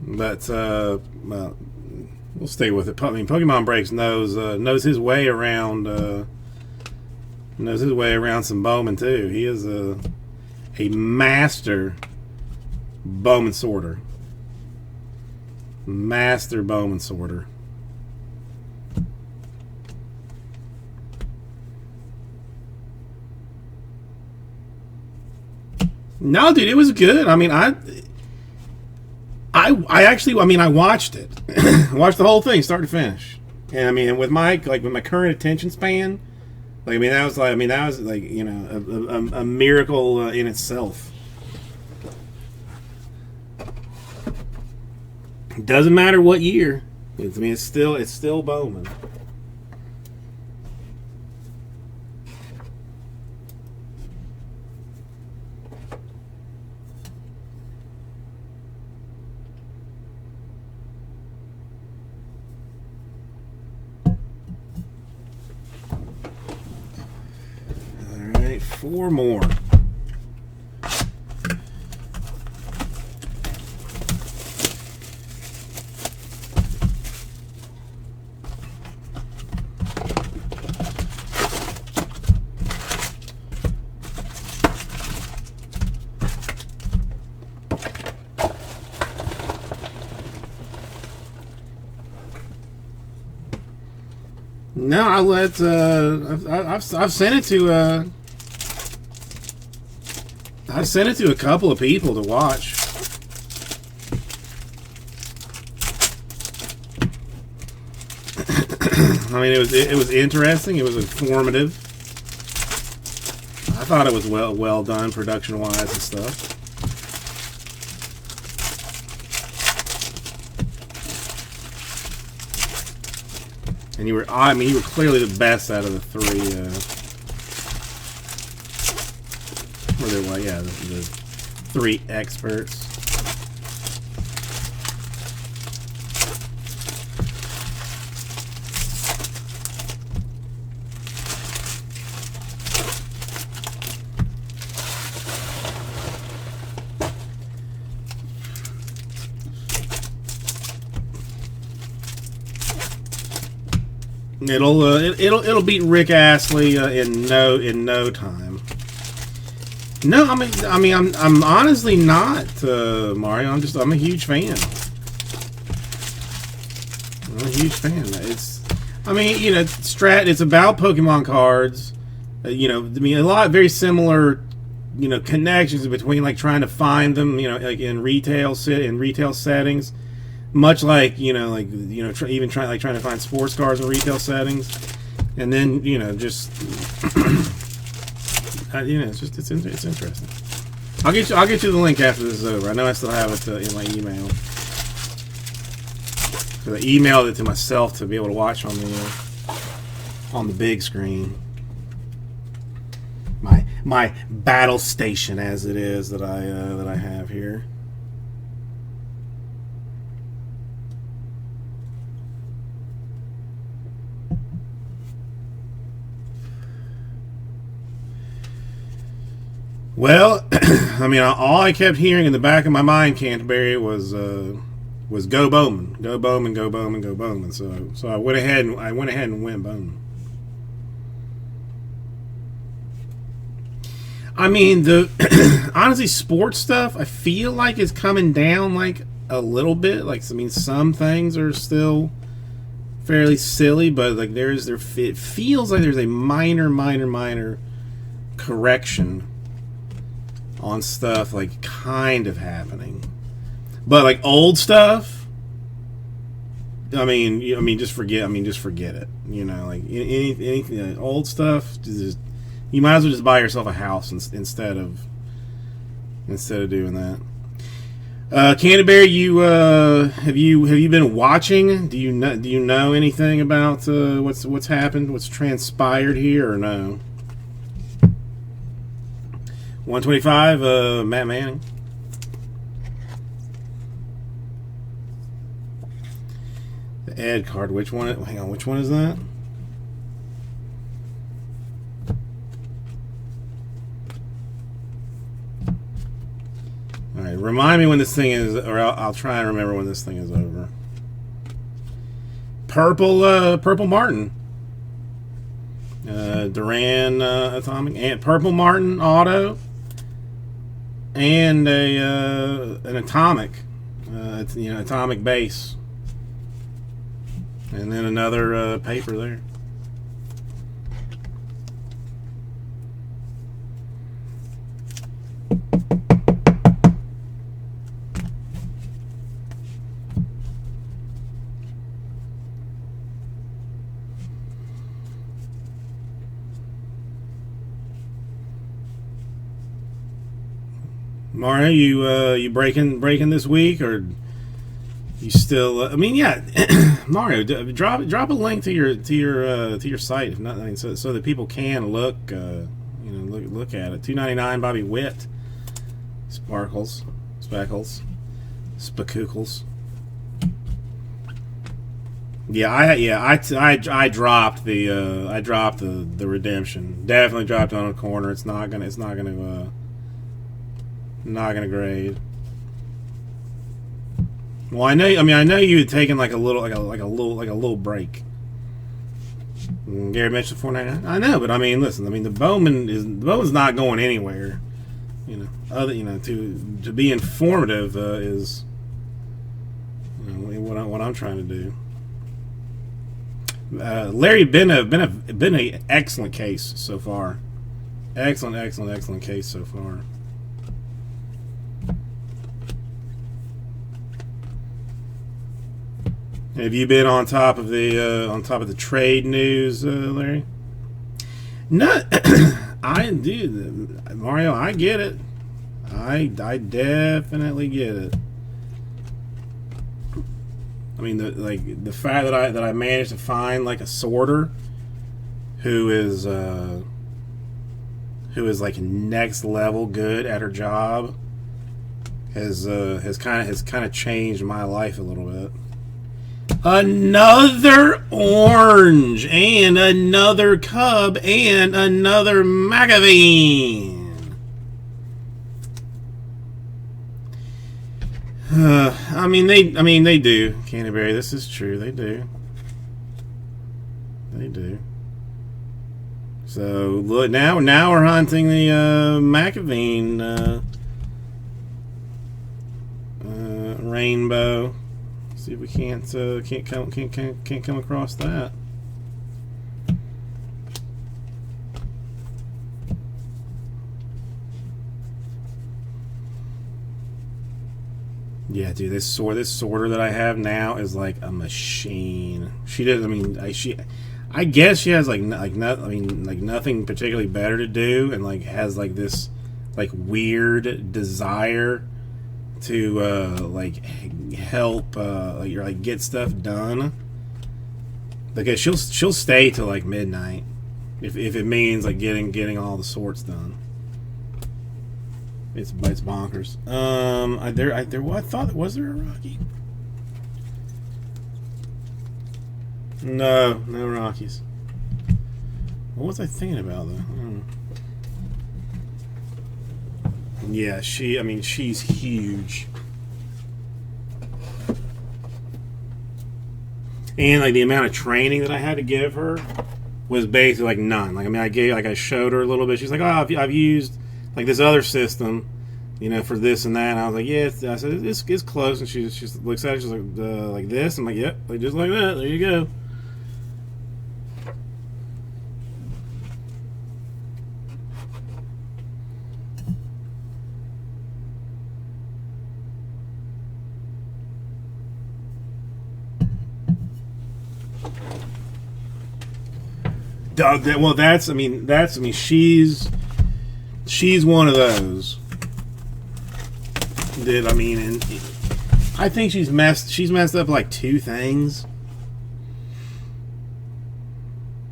S1: But well, we'll stay with it. I mean, Pokemon Breaks knows his way around some Bowman too. He is a master Bowman sorter. Master Bowman sorter. No, dude, it was good. I mean, I actually, I mean, I watched it. I watched the whole thing, start to finish. And I mean, with my current attention span, like, I mean, that was like, you know, a miracle in itself. Doesn't matter what year. I mean, it's still Bowman. All right, 4 more. No, I let I've sent it to I've sent it to a couple of people to watch. I mean, it was interesting. It was informative. I thought it was well done production wise and stuff. And you were clearly the best out of the 3. The 3 experts. It'll beat Rick Astley in no time. No, I mean I'm honestly not Mario. I'm a huge fan. I'm a huge fan. It's about Pokemon cards. You know, I mean, a lot very similar. You know, connections between like trying to find them. You know, like in retail settings. Much like even trying to find sports cars in retail settings, and then just it's interesting. I'll get you the link after this is over. I know I still have it in my email. So I emailed it to myself to be able to watch on the big screen. My battle station, as it is, that I have here. Well, I mean, all I kept hearing in the back of my mind, Canterbury, was "Go Bowman, go Bowman, go Bowman, go Bowman." So I went ahead and went Bowman. I mean, honestly, sports stuff I feel like is coming down like a little bit. Like, I mean, some things are still fairly silly, but like it feels like there's a minor correction on stuff like kind of happening, but like old stuff. I mean, just forget it. You know, like anything old stuff. You might as well just buy yourself a house instead of doing that. Canterbury, have you been watching? Do you know anything about what's happened, what's transpired here, or no? 125, Matt Manning. The ad card. Which one? Hang on. Which one is that? All right, remind me when this thing is, or I'll try and remember when this thing is over. Purple Martin, Duran Atomic, and Purple Martin Auto, and an Atomic, Atomic base, and then another paper there. Mario, you breaking this week, or you still? I mean, yeah, Mario, drop a link to your site, if not, I mean, so that people can look, look at it. $2.99, Bobby Witt, Speckles, Spakookles. Yeah, I dropped the redemption. Definitely dropped on a corner. It's not gonna grade. Well, I know you had taken like a little break. Gary mentioned $4.99. I know, but I mean, listen. I mean, the Bowman's not going anywhere. To be informative is what I'm trying to do. Larry, been a excellent case so far. Excellent case so far. Have you been on top of the trade news, Larry? No, I do, Mario. I get it. I definitely get it. I mean, the fact that I managed to find like a sorter who is like next level good at her job has kind of changed my life a little bit. Another orange, and another Cub, and another McAveen. They do, Canterbury. This is true. They do. So look, now we're hunting the McAveen rainbow. See if we can't come across that. Yeah, dude, this sorter that I have now is like a machine. She does. I mean, I guess she has nothing particularly better to do, and like has like this like weird desire to help get stuff done, because she'll stay till like midnight if it means like getting all the sorts done. It's bonkers. I thought, was there a Rocky? No Rockies. What was I thinking about though? I don't know. Yeah, she's huge. And like the amount of training that I had to give her was basically like none. I showed her a little bit. She's like, "Oh, I've used like this other system, for this and that." And I was like, "Yeah." I said, "It's close." And she looks at it. She's like this. I'm like, "Yep, just like that. There you go." Well, she's one of those that, I mean, and I think she's messed up like two things.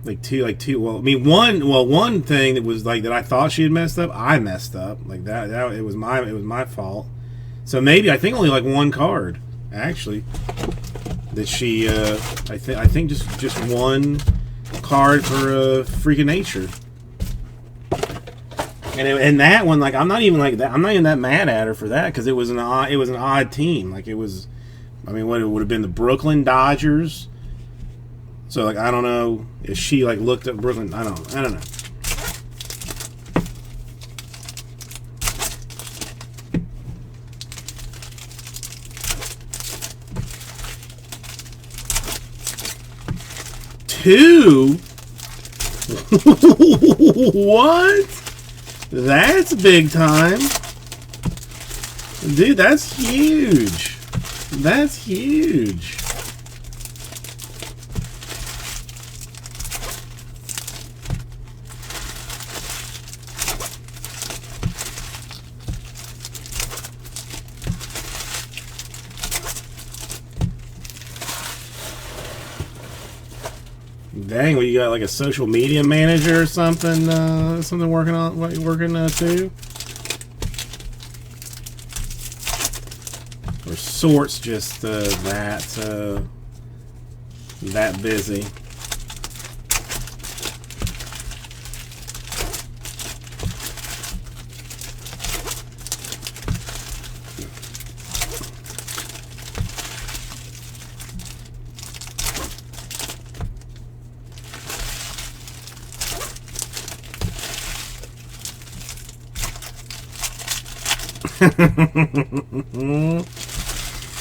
S1: Like two. Well, I mean, one thing that was like that I thought she had messed up, I messed up like that. It was my fault. So maybe I think only like one card actually that she. I think just one card for Freak of Nature. And that one, like, I'm not even that mad at her for that, because it was an odd team. Like, it was, I mean, what, it would have been the Brooklyn Dodgers. So, like, I don't know if she, like, looked at Brooklyn. I don't know. Two? What? That's big time. Dude, that's huge. That's huge. Dang, well, you got like a social media manager or something, something working too, or sorts just that busy.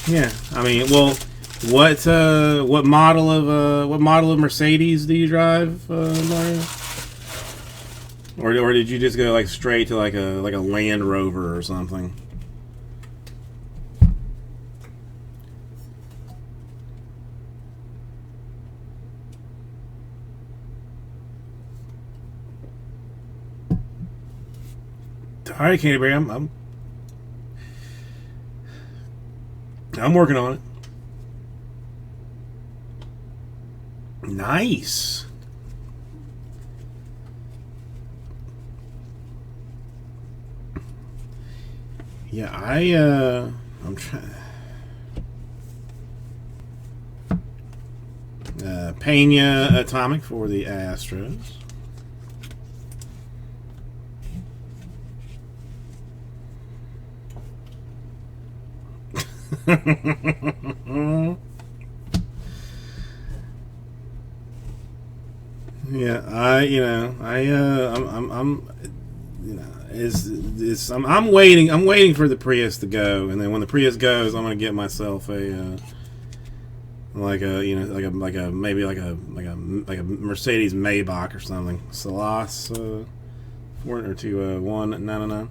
S1: Yeah, I mean, well, what model of Mercedes do you drive, Mario? Or did you just go like straight to like a Land Rover or something? All right, Candy Bear, I'm working on it. Nice. Yeah, I'm trying. Pena Atomic for the Astros. Yeah, I'm waiting for the Prius to go, and then when the Prius goes, I'm gonna get myself a maybe like a Mercedes Maybach or something. Salas 42199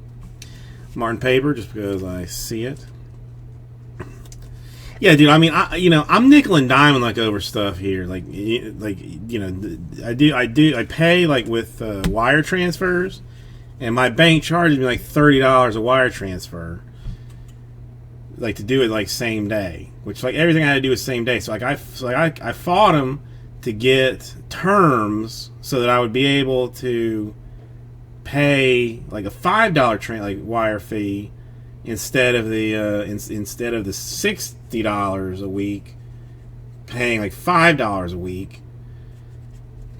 S1: Martin Paper, just because I see it. Yeah, dude. I mean, I'm nickel and diming like over stuff here. I pay like with wire transfers, and my bank charges me like $30 a wire transfer, like to do it like same day. Which like everything I had to do is same day. So I fought them to get terms so that I would be able to pay like a $5 wire fee instead of the $60 a week, paying like $5 a week.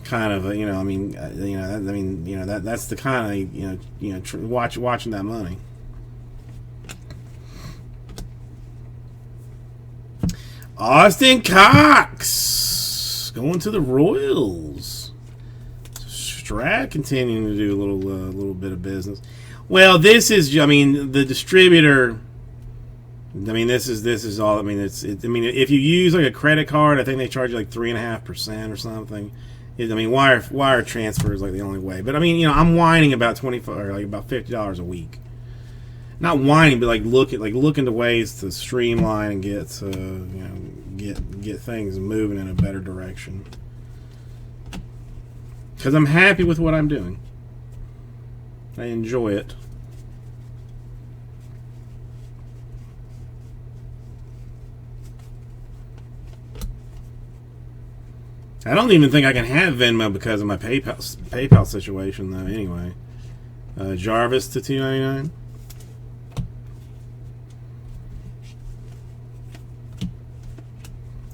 S1: Kind of, that's the kind of watching that money. Austin Cox going to the Royals. Strat continuing to do a little bit of business. Well, this is, the distributor. This is all. If you use like a credit card, I think they charge you like 3.5% or something. Wire transfer is like the only way. But I'm whining about about $50 a week. Not whining, but looking to ways to streamline and get things moving in a better direction. because I'm happy with what I'm doing. I enjoy it. I don't even think I can have Venmo because of my PayPal situation, though. Anyway, Jarvis to $2.99.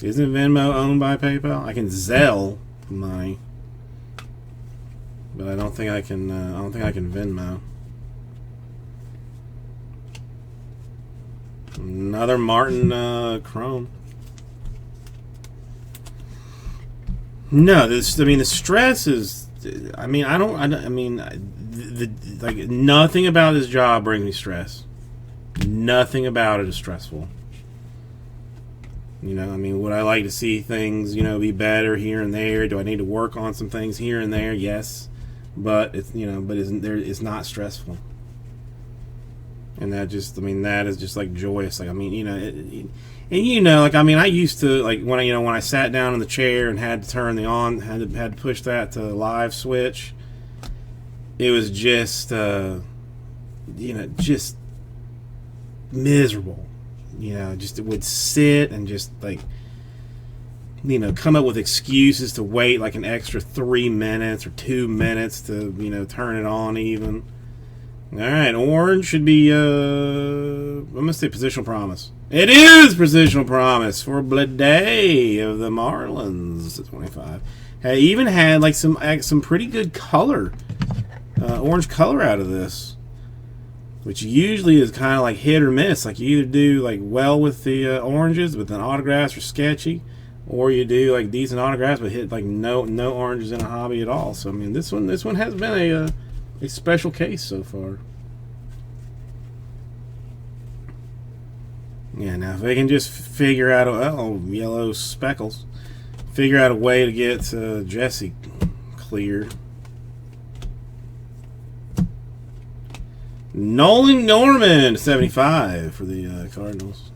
S1: Isn't Venmo owned by PayPal? I can Zelle money, but I don't think I can. I don't think I can Venmo. Another Martin Chrome. No, this. I mean, the stress is. I mean, I mean, like nothing about this job brings me stress. Nothing about it is stressful. You know, I mean, would I like to see things, you know, be better here and there? Do I need to work on some things here and there? Yes, but it's, you know, but it's not stressful. And that just, I mean, that is just like joyous. Like, I mean, you know, and you know, like, I mean, I used to, like, when I sat down in the chair and had to turn had to push that to live switch, it was just, you know, just miserable. You know, just would sit and just, like, you know, come up with excuses to wait like an extra 3 minutes or 2 minutes to, you know, turn it on even. All right, orange should be, I'm going to say positional promise. It is positional promise for Blade of the Marlins at 25. It even had, like, some pretty good color, orange color out of this, which usually is kind of like hit or miss. Like, you either do, like, well with the oranges, but then autographs are sketchy, or you do, like, decent autographs, but hit, like, no oranges in a hobby at all. So, I mean, this one has been a special case so far. Yeah, now if they can just figure out yellow speckles, figure out a way to get Jesse cleared. Nolan Norman 75 for the Cardinals.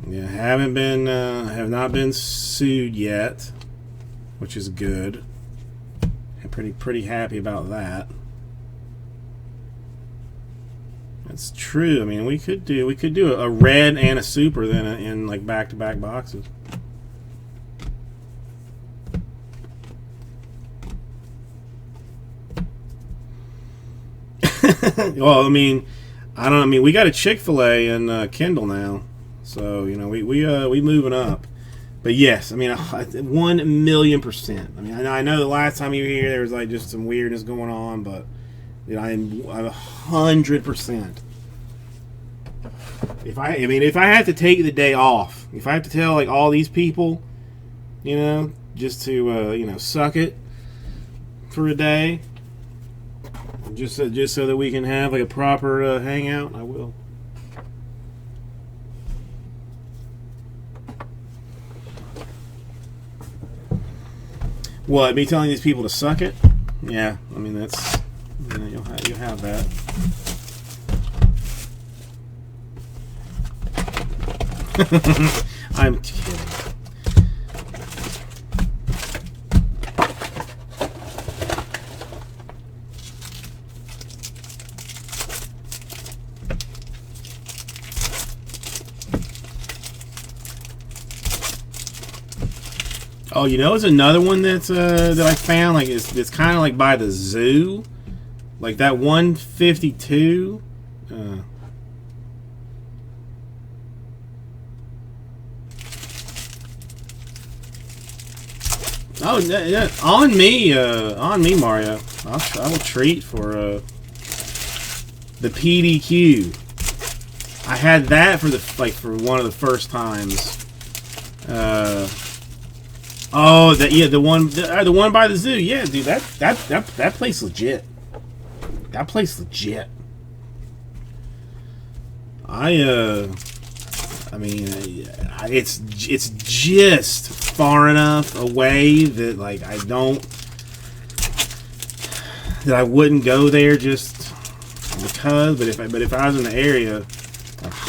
S1: Yeah, have not been sued yet, which is good. I'm pretty happy about that. That's true. I mean, we could do a red and a super then in like back-to-back boxes. Well, I mean, we got a Chick-fil-A in Kendall now. So, you know, we moving up. But yes, I mean, 1,000,000%. I mean, I know the last time you were here there was like just some weirdness going on, but you know, I'm 100%. If I had to take the day off, if I have to tell like all these people, you know, just to you know, suck it for a day, just so that we can have like a proper hangout, I will. What, me telling these people to suck it? Yeah, I mean, that's, you know, you'll have that. I'm kidding. Oh, you know, it's another one that's that I found. Like it's kind of like by the zoo, like that 152. Oh, yeah, on me, Mario. I will treat for the PDQ. I had that for one of the first times. Oh, the one by the zoo. Yeah, dude, that place legit. That place legit. I mean, it's just far enough away that like that I wouldn't go there just because. But if I was in the area,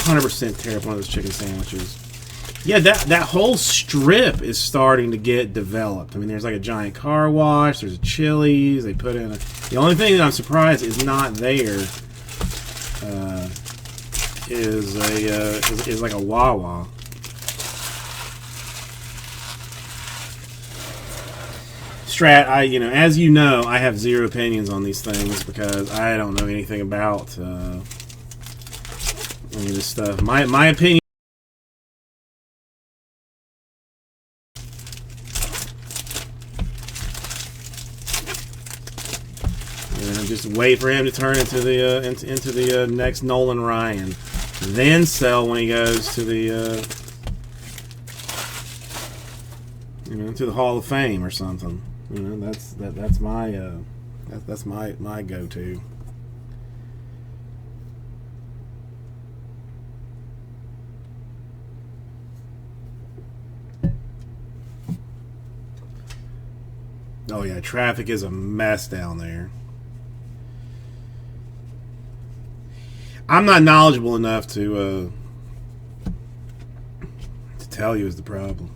S1: 100% tear up one of those chicken sandwiches. Yeah, that whole strip is starting to get developed. I mean, there's like a giant car wash. There's a Chili's. They put in the only thing that I'm surprised is not there is like a Wawa. Strat, as you know, I have zero opinions on these things because I don't know anything about any of this stuff. My opinion. Just wait for him to turn into the next Nolan Ryan, then sell when he goes to the to the Hall of Fame or something. That's my go-to. Oh yeah, traffic is a mess down there. I'm not knowledgeable enough to tell you is the problem.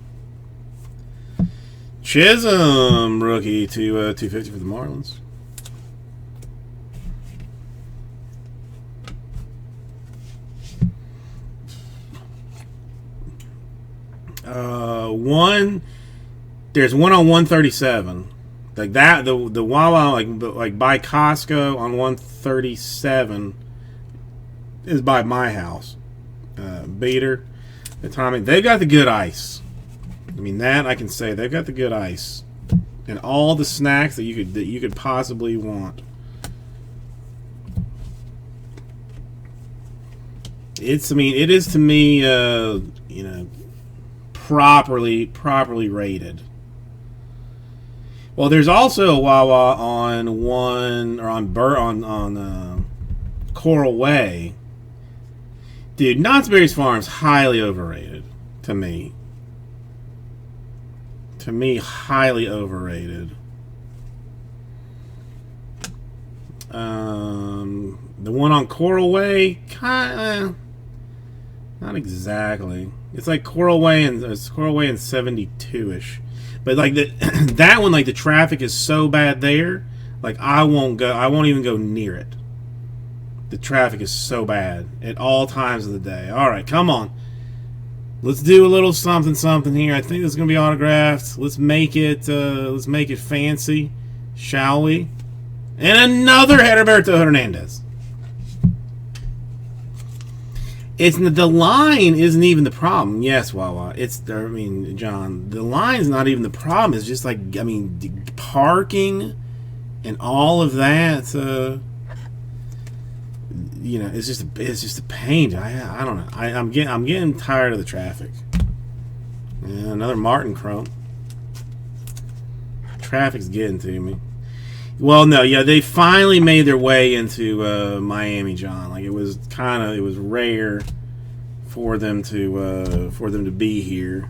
S1: Chisholm rookie to 250 for the Marlins. There's one on 137. Like that, the Wawa like by Costco on 137 is by my house. Beater, the timing. They've got the good ice. I mean, that I can say they've got the good ice and all the snacks that you could possibly want. It is to me, properly rated. Well, there's also a Wawa on Coral Way. Dude, Knott's Berry's Farm's highly overrated to me. Highly overrated. The one on Coral Way, kinda, not exactly. It's like Coral Way and 72ish. But like that one, like the traffic is so bad there, like I won't even go near it. The traffic is so bad at all times of the day. All right, come on. Let's do a little something here. I think this is gonna be autographed. Let's make it fancy, shall we? And another Heriberto Hernandez. The line isn't even the problem. Yes, Wawa. John, the line's not even the problem. It's just parking and all of that. It's just a pain. I don't know. I'm getting tired of the traffic. Yeah, another Martin Crump. Traffic's getting to me. Well, no, yeah, they finally made their way into Miami, John. Like it was rare for them to be here,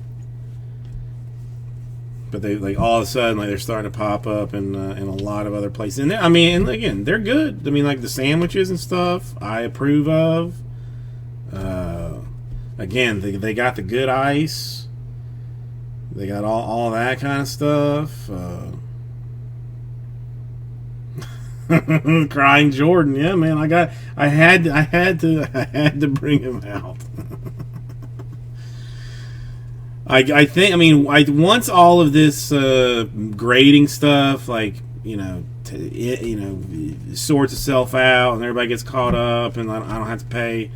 S1: but they all of a sudden they're starting to pop up in a lot of other places. And again, they're good. Like the sandwiches and stuff, I approve of. Again, they got the good ice. They got all that kind of stuff. Crying Jordan, yeah, man. I had to bring him out. I think once all of this grading stuff sorts itself out and everybody gets caught up and I don't have to pay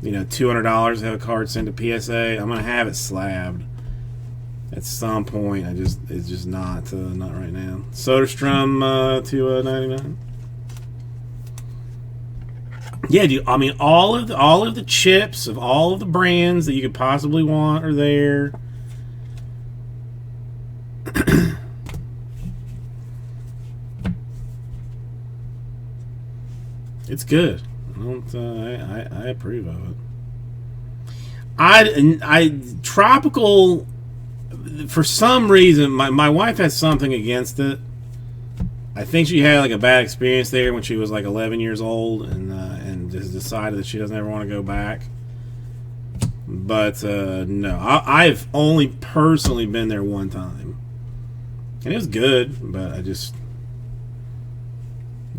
S1: $200 to have a card sent to PSA, I'm gonna have it slabbed at some point. It's just not right now. Soderstrom to 99. Yeah, dude. All of the chips of all of the brands that you could possibly want are there. It's good. I approve of it. I tropical. For some reason, my wife has something against it. I think she had a bad experience there when she was 11 years old, and just decided that she doesn't ever want to go back. But no, I've only personally been there one time, and it was good. But I just,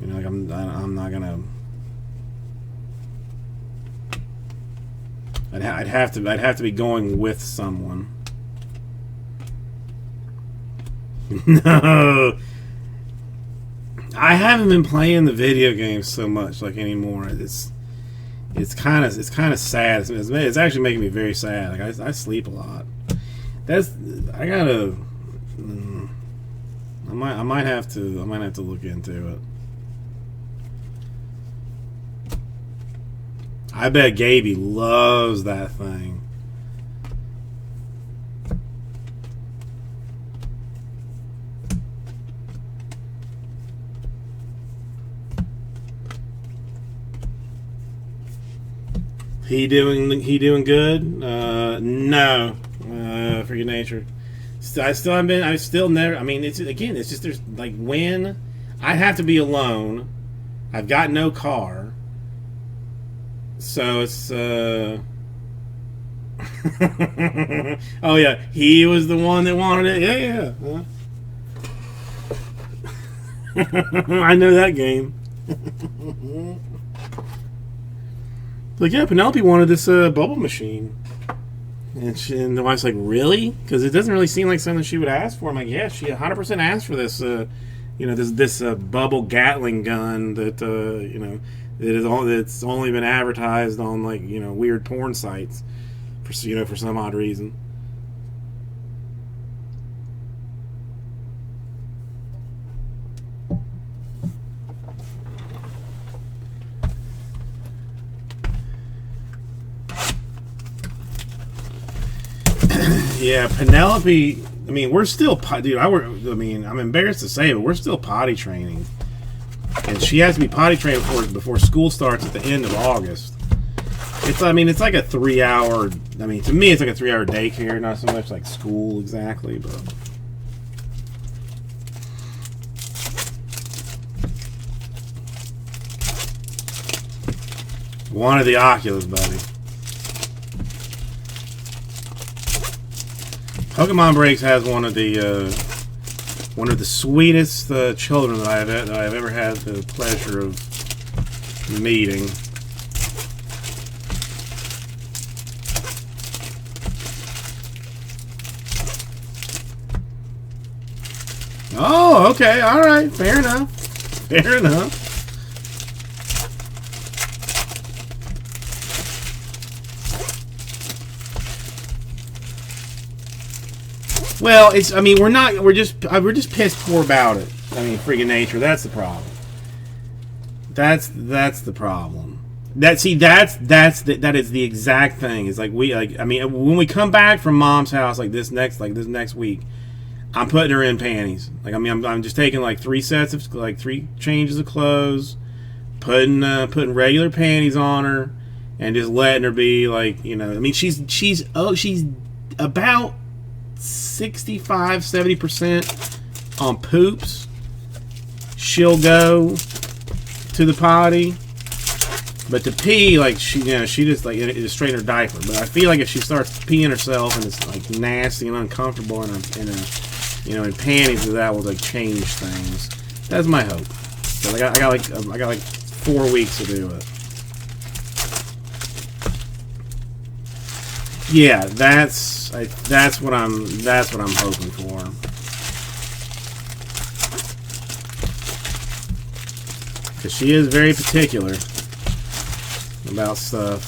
S1: like I'm not gonna. I'd have to be going with someone. No, I haven't been playing the video games so much anymore. It's kind of sad. It's actually making me very sad. Like I sleep a lot. I gotta. I might have to look into it. I bet Gaby loves that thing. He doing good? No. Freaking nature. I still haven't been. I still never. I mean, it's just there's when I have to be alone. I've got no car, so it's. Oh yeah, he was the one that wanted it. Yeah. I know that game. Penelope wanted this bubble machine. And the wife's like, really? Because it doesn't really seem like something she would ask for. I'm like, yeah, she 100% asked for this, this bubble Gatling gun that, that's only been advertised on, weird porn sites for some odd reason. Yeah, Penelope. I mean, we're still dude. I'm embarrassed to say, but we're still potty training, and she has to be potty trained before school starts at the end of August. It's like a 3-hour. I mean, to me, it's like a 3-hour daycare, not so much like school exactly, but. One of the Oculus, buddy. Pokemon Breaks has one of the sweetest children that I've ever had the pleasure of meeting. Oh, okay, all right, fair enough, fair enough. Well, we're just piss poor about it. I mean, freaking nature. That's the problem. That's the problem. That is the exact thing. It's when we come back from mom's house this next week, I'm putting her in panties. I'm just taking 3 sets of 3 changes of clothes, putting regular panties on her, and just letting her be she's about 65-70% on poops. She'll go to the potty, but to pee, she just just straighten her diaper. But I feel like if she starts peeing herself and it's nasty and uncomfortable in panties, that will change things. That's my hope. So I got 4 weeks to do it. Yeah, that's what I'm hoping for. Because she is very particular about stuff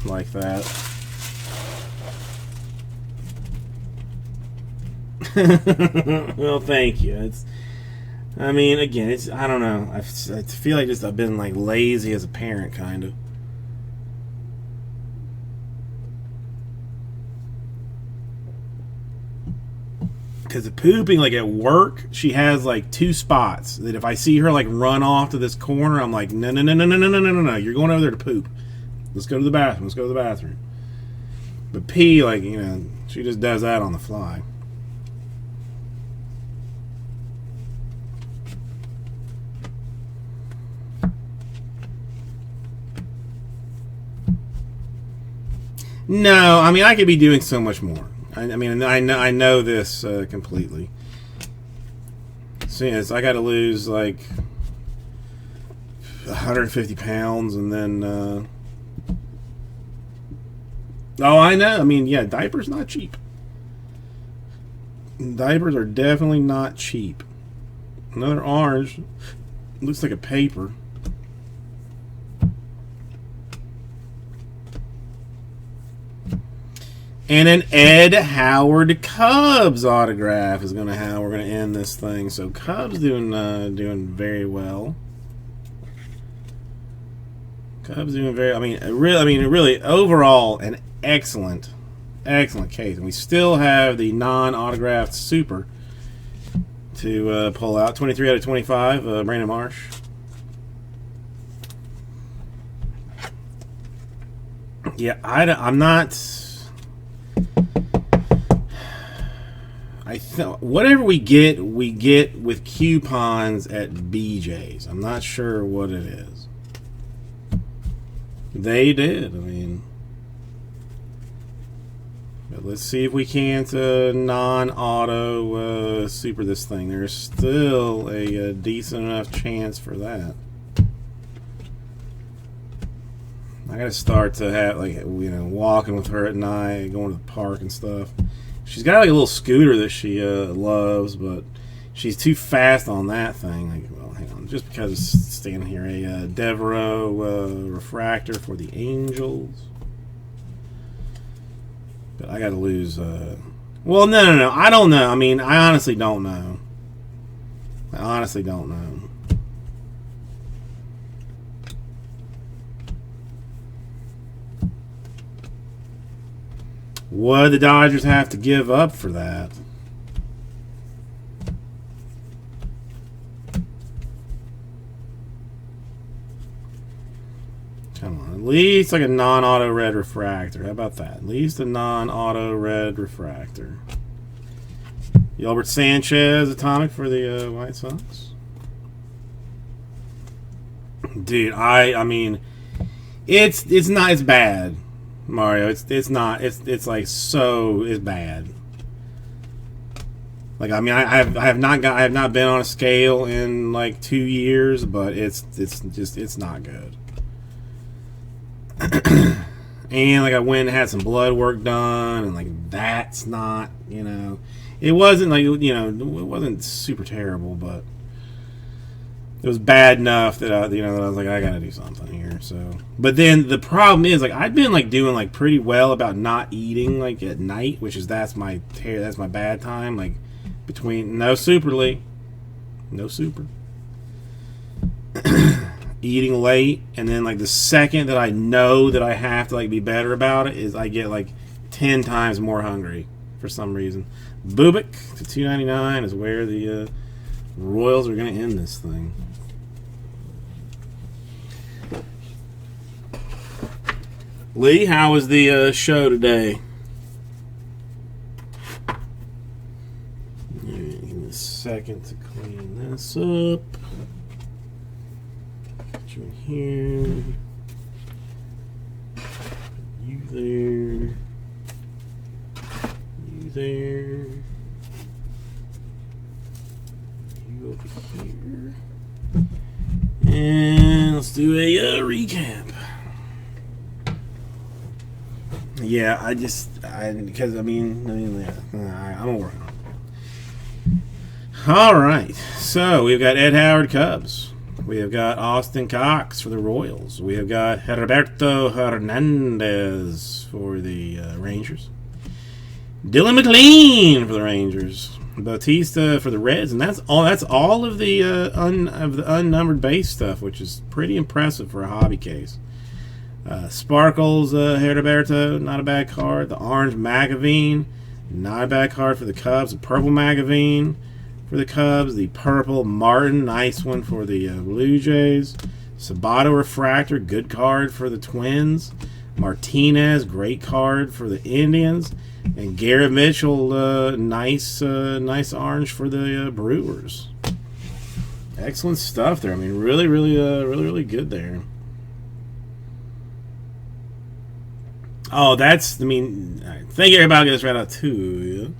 S1: like that. Well, thank you. I don't know. I feel like I've been lazy as a parent, kind of. Because the pooping, at work, she has 2 spots that if I see her run off to this corner, I'm like, no, you're going over there to poop. Let's go to the bathroom. But pee, she just does that on the fly. No, I mean I could be doing so much more. I mean I know this completely. So yes, I got to lose like 150 pounds, and then. Oh, I know. I mean, yeah, diapers not cheap. Diapers are definitely not cheap. Another orange. Looks like a paper. And an Ed Howard Cubs autograph is gonna have. We're gonna end this thing. So Cubs doing very well. Cubs doing very. I mean, really overall an excellent case. And we still have the non-autographed super to pull out. 23 out of 25. Brandon Marsh. Yeah, I'm not. Whatever we get with coupons at BJ's. I'm not sure what it is. They did. I mean, but let's see if we can't non-auto super this thing. There's still a decent enough chance for that. I gotta start to have walking with her at night, going to the park and stuff. She's got like a little scooter that she loves, but she's too fast on that thing. Like, well, hang on, just because it's standing here, a Devereaux refractor for the Angels. But I got to lose. Well, no. I don't know. I mean, I honestly don't know. What do the Dodgers have to give up for that? Come on, at least like a non-auto red refractor. How about that? At least a non-auto red refractor. Yelbert Sanchez atomic for the White Sox. Dude, I mean, it's bad. Mario, it's not. It's like so. It's bad. Like, I mean, I have not been on a scale in like 2 years, but it's not good. And like I went and had some blood work done, and like that's not, it wasn't like it wasn't super terrible, but it was bad enough that I was like, I gotta do something here. So, but then the problem is, like, I've been like doing like pretty well about not eating like at night, which is that's my bad time. Like between no super, eating late, and then like the second that I know that I have to like be better about it is I get like 10 times more hungry for some reason. Bubik to 299 is where the Royals are going to end this thing. Lee, how was the show today? Give me a second to clean this up. Put you in here. You there. You there. You over here. And let's do a recap. Yeah, I'm working on it. All right, so we've got Ed Howard Cubs. We have got Austin Cox for the Royals. We have got Roberto Hernandez for the Rangers. Dylan McLean for the Rangers. Bautista for the Reds, and that's all of the unnumbered base stuff, which is pretty impressive for a hobby case. Sparkles, Heriberto, not a bad card. The orange Magavine, not a bad card for the Cubs. The purple Magavine for the Cubs. The purple Martin, nice one for the Blue Jays. Sabato Refractor, good card for the Twins. Martinez, great card for the Indians. And Garrett Mitchell, nice orange for the Brewers. Excellent stuff there. I mean, really good there. Oh, that's. I mean, all right. Thank you, everybody. I'll get this right out too.